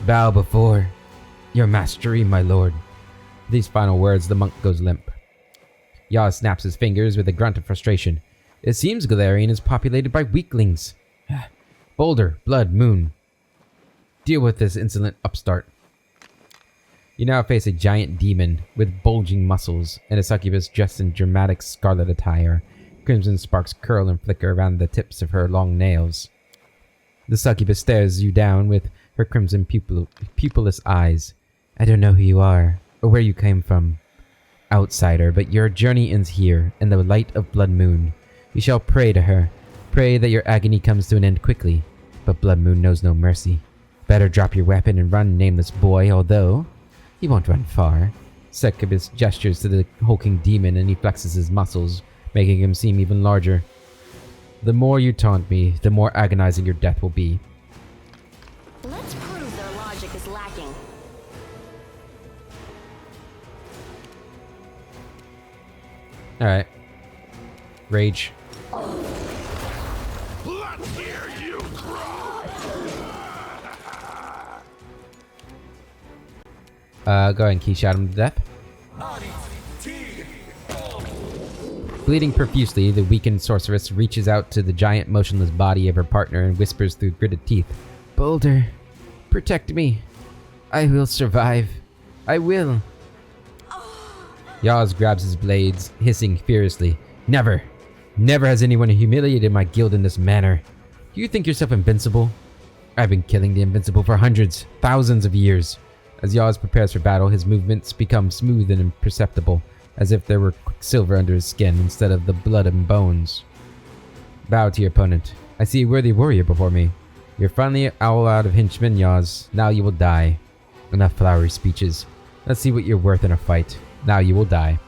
bow before your mastery, my lord. These final words, the monk goes limp. Yaz snaps his fingers with a grunt of frustration. It seems Golarion is populated by weaklings. Boulder, Blood, Moon. Deal with this insolent upstart. You now face a giant demon with bulging muscles and a succubus dressed in dramatic scarlet attire. Crimson sparks curl and flicker around the tips of her long nails. The succubus stares you down with her crimson pupilless eyes. I don't know who you are, or where you came from, outsider, but your journey ends here, in the light of Blood Moon. You shall pray to her. Pray that your agony comes to an end quickly. But Blood Moon knows no mercy. Better drop your weapon and run, nameless boy, although he won't run far. Succubus gestures to the hulking demon and he flexes his muscles, making him seem even larger. The more you taunt me, the more agonizing your death will be. Let's prove their logic is lacking. Alright. Rage. Let's hear you cry. Go ahead and key shot him to death. Bleeding profusely, the weakened sorceress reaches out to the giant motionless body of her partner and whispers through gritted teeth, "Boulder, protect me. I will survive. I will." Yaz grabs his blades, hissing furiously. Never! Never has anyone humiliated my guild in this manner. Do you think yourself invincible? I've been killing the invincible for hundreds, thousands of years. As Yaz prepares for battle, his movements become smooth and imperceptible, as if there were quicksilver under his skin instead of the blood and bones. Bow to your opponent. I see a worthy warrior before me. You're finally all out of henchmen, Yaz. Now you will die. Enough flowery speeches. Let's see what you're worth in a fight. Now you will die.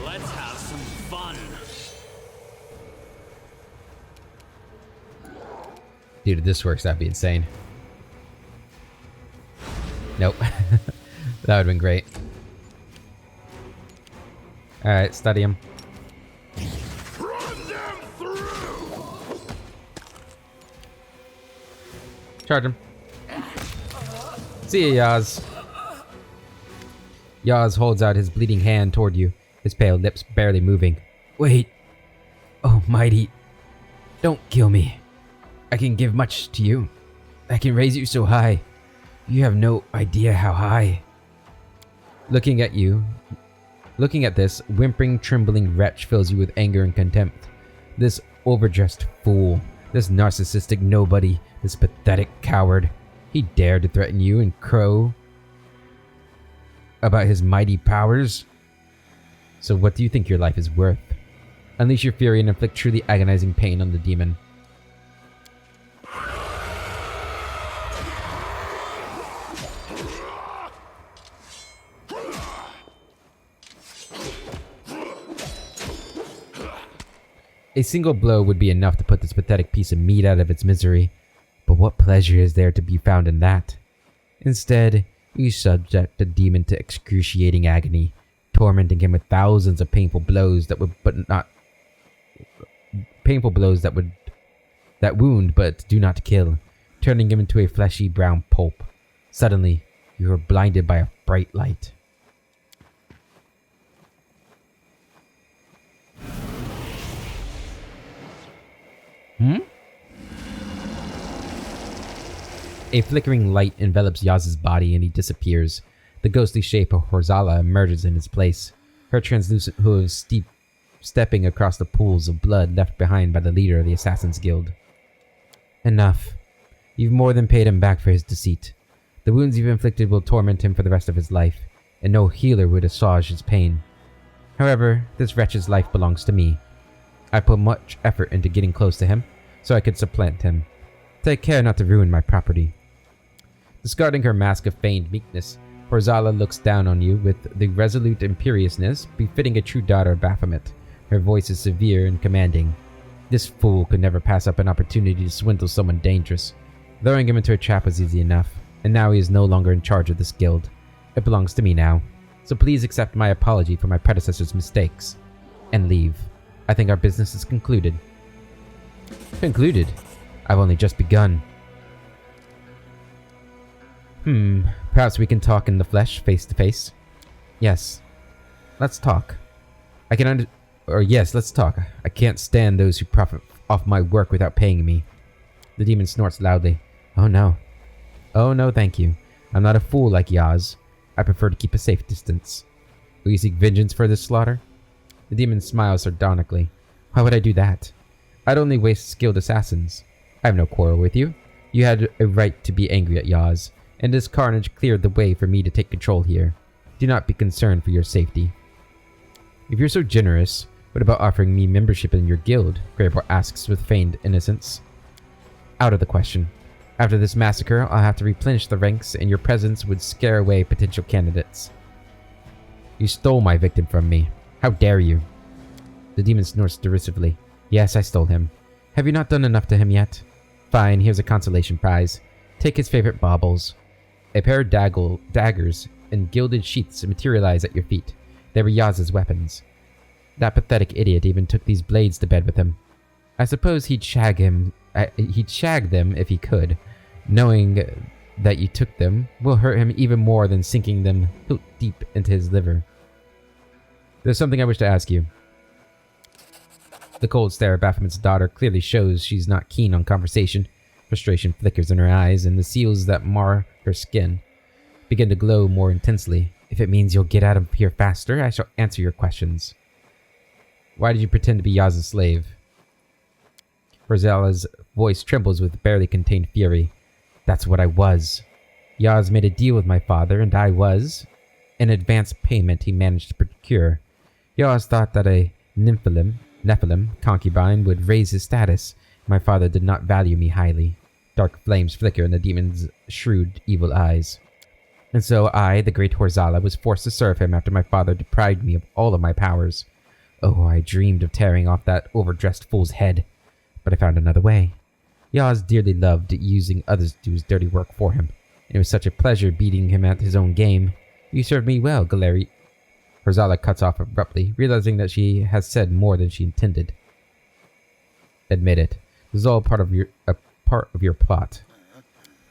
Let's have some fun. Dude, if this works, that'd be insane. Nope. That would've been great. Alright, study him. Run them through! Charge him. See ya, Yaz. Yaz holds out his bleeding hand toward you, his pale lips barely moving. Wait. Oh, mighty. Don't kill me. I can give much to you. I can raise you so high. You have no idea how high. Looking at this whimpering, trembling wretch fills you with anger and contempt. This overdressed fool, this narcissistic nobody, this pathetic coward. He dared to threaten you and crow about his mighty powers? So what do you think your life is worth? Unleash your fury and inflict truly agonizing pain on the demon. A single blow would be enough to put this pathetic piece of meat out of its misery. But what pleasure is there to be found in that? Instead, you subject the demon to excruciating agony, tormenting him with thousands of painful blows that wound but do not kill, turning him into a fleshy brown pulp. Suddenly, you are blinded by a bright light. A flickering light envelops Yaz's body and he disappears. The ghostly shape of Horzala emerges in his place, her translucent hooves stepping across the pools of blood left behind by the leader of the Assassin's Guild. Enough. You've more than paid him back for his deceit. The wounds you've inflicted will torment him for the rest of his life, and no healer would assuage his pain. However, this wretch's life belongs to me. I put much effort into getting close to him, so I could supplant him. Take care not to ruin my property. Discarding her mask of feigned meekness, Horzala looks down on you with the resolute imperiousness befitting a true daughter of Baphomet. Her voice is severe and commanding. This fool could never pass up an opportunity to swindle someone dangerous. Throwing him into a trap was easy enough, and now he is no longer in charge of this guild. It belongs to me now, so please accept my apology for my predecessor's mistakes. And leave. I think our business is concluded. Concluded? I've only just begun. Perhaps we can talk in the flesh, face to face. Yes. Let's talk. Yes, let's talk. I can't stand those who profit off my work without paying me. The demon snorts loudly. Oh no. Oh no, thank you. I'm not a fool like Yaz. I prefer to keep a safe distance. Will you seek vengeance for this slaughter? The demon smiles sardonically. Why would I do that? I'd only waste skilled assassins. I have no quarrel with you. You had a right to be angry at Yaz, and this carnage cleared the way for me to take control here. Do not be concerned for your safety. If you're so generous, what about offering me membership in your guild? Greybor asks with feigned innocence. Out of the question. After this massacre, I'll have to replenish the ranks, and your presence would scare away potential candidates. You stole my victim from me. How dare you? The demon snorts derisively. Yes, I stole him. Have you not done enough to him yet? Fine, here's a consolation prize. Take his favorite baubles. A pair of daggers and gilded sheaths materialize at your feet. They were Yaz's weapons. That pathetic idiot even took these blades to bed with him. I suppose he'd shag them if he could, knowing that you took them will hurt him even more than sinking them hilt deep into his liver. There's something I wish to ask you. The cold stare of Baphomet's daughter clearly shows she's not keen on conversation. Frustration flickers in her eyes, and the seals that mar her skin begin to glow more intensely. If it means you'll get out of here faster, I shall answer your questions. Why did you pretend to be Yaz's slave? Rosella's voice trembles with barely contained fury. That's what I was. Yaz made a deal with my father, and I was an advance payment he managed to procure. Yaz thought that a Nephilim concubine would raise his status. My father did not value me highly. Dark flames flicker in the demon's shrewd, evil eyes. And so I, the great Horzala, was forced to serve him after my father deprived me of all of my powers. Oh, I dreamed of tearing off that overdressed fool's head. But I found another way. Yaz dearly loved using others to do his dirty work for him, and it was such a pleasure beating him at his own game. You served me well, Galeri. Horzala cuts off abruptly, realizing that she has said more than she intended. Admit it. This is all part of your plot.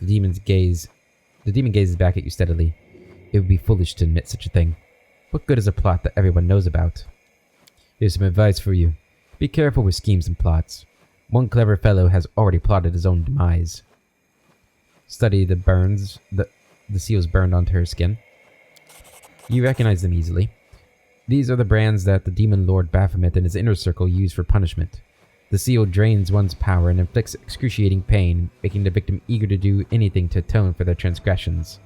The demon gazes back at you steadily. It would be foolish to admit such a thing. What good is a plot that everyone knows about? Here's some advice for you. Be careful with schemes and plots. One clever fellow has already plotted his own demise. Study the burns, the seals burned onto her skin. You recognize them easily. These are the brands that the demon lord Baphomet and his inner circle use for punishment. The seal drains one's power and inflicts excruciating pain, making the victim eager to do anything to atone for their transgressions.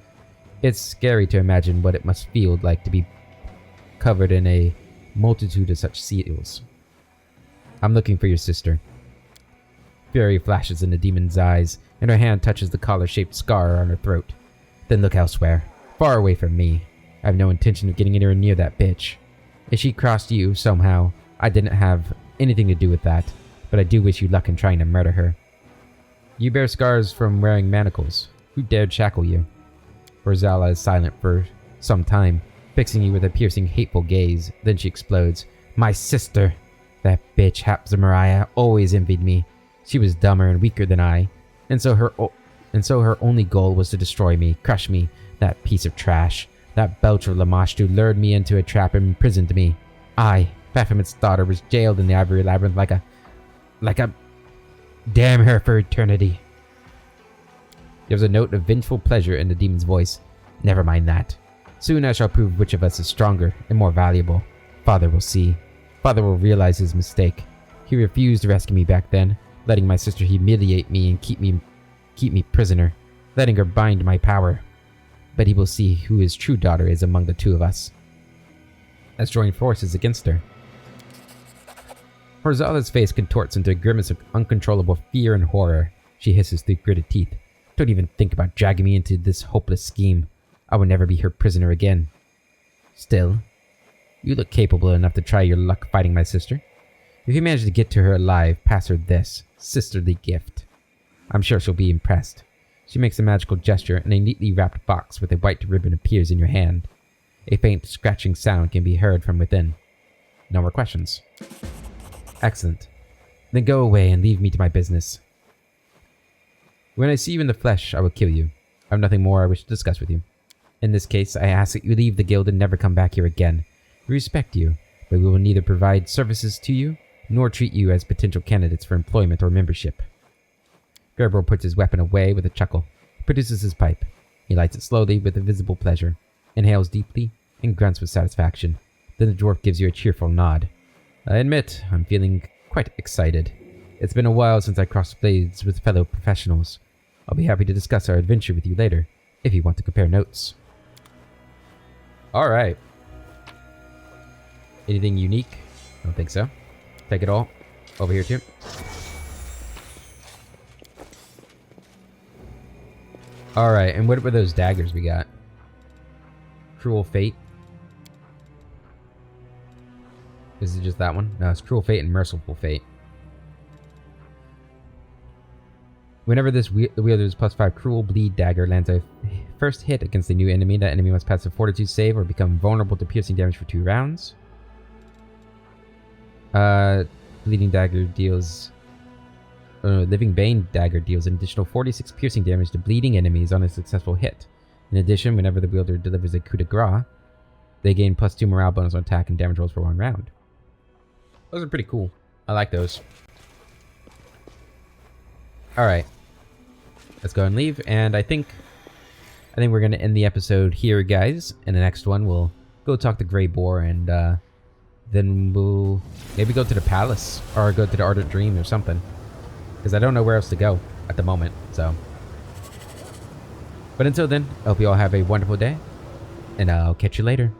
It's scary to imagine what it must feel like to be covered in a multitude of such seals. I'm looking for your sister. Fury flashes in the demon's eyes, and her hand touches the collar-shaped scar on her throat. Then look elsewhere, far away from me. I have no intention of getting anywhere near that bitch. If she crossed you somehow, I didn't have anything to do with that, but I do wish you luck in trying to murder her. You bear scars from wearing manacles. Who dared shackle you? Rorzala is silent for some time, fixing you with a piercing, hateful gaze. Then she explodes. My sister! That bitch Hapzamariah always envied me. She was dumber and weaker than I, and so her only goal was to destroy me, crush me. That piece of trash. That belcher Lamashtu lured me into a trap and imprisoned me. I, Baphomet's daughter, was jailed in the Ivory Labyrinth like a... Damn her for eternity. There was a note of vengeful pleasure in the demon's voice. Never mind that. Soon I shall prove which of us is stronger and more valuable. Father will see. Father will realize his mistake. He refused to rescue me back then, letting my sister humiliate me and keep me prisoner, letting her bind my power. But he will see who his true daughter is among the two of us. Let's join forces against her. Horzala's face contorts into a grimace of uncontrollable fear and horror. She hisses through gritted teeth. Don't even think about dragging me into this hopeless scheme. I will never be her prisoner again. Still, you look capable enough to try your luck fighting my sister. If you manage to get to her alive, pass her this sisterly gift. I'm sure she'll be impressed. She makes a magical gesture, and a neatly wrapped box with a white ribbon appears in your hand. A faint scratching sound can be heard from within. No more questions. Excellent. Then go away and leave me to my business. When I see you in the flesh, I will kill you. I have nothing more I wish to discuss with you. In this case, I ask that you leave the guild and never come back here again. We respect you, but we will neither provide services to you, nor treat you as potential candidates for employment or membership. Gerber puts his weapon away with a chuckle, produces his pipe. He lights it slowly with a visible pleasure, inhales deeply, and grunts with satisfaction. Then the dwarf gives you a cheerful nod. I admit, I'm feeling quite excited. It's been a while since I crossed blades with fellow professionals. I'll be happy to discuss our adventure with you later, if you want to compare notes. Alright. Anything unique? I don't think so. Take it all. Over here too. Alright, and what were those daggers we got? Cruel Fate. Is it just that one? No, it's Cruel Fate and Merciful Fate. Whenever the wielder's +5 Cruel Bleed dagger lands a first hit against a new enemy, that enemy must pass a Fortitude save or become vulnerable to piercing damage for 2 rounds. Bleeding dagger deals... Living Bane dagger deals an additional 46 piercing damage to bleeding enemies on a successful hit. In addition, whenever the wielder delivers a coup de grace, they gain +2 morale bonus on attack and damage rolls for 1 round. Those are pretty cool. I like those. Alright. Let's go and leave, and I think we're gonna end the episode here, guys. In the next one, we'll go talk to Grey Boar, and then we'll maybe go to the palace or go to the Ardent Dream or something, because I don't know where else to go at the moment. So, but until then, I hope you all have a wonderful day, and I'll catch you later.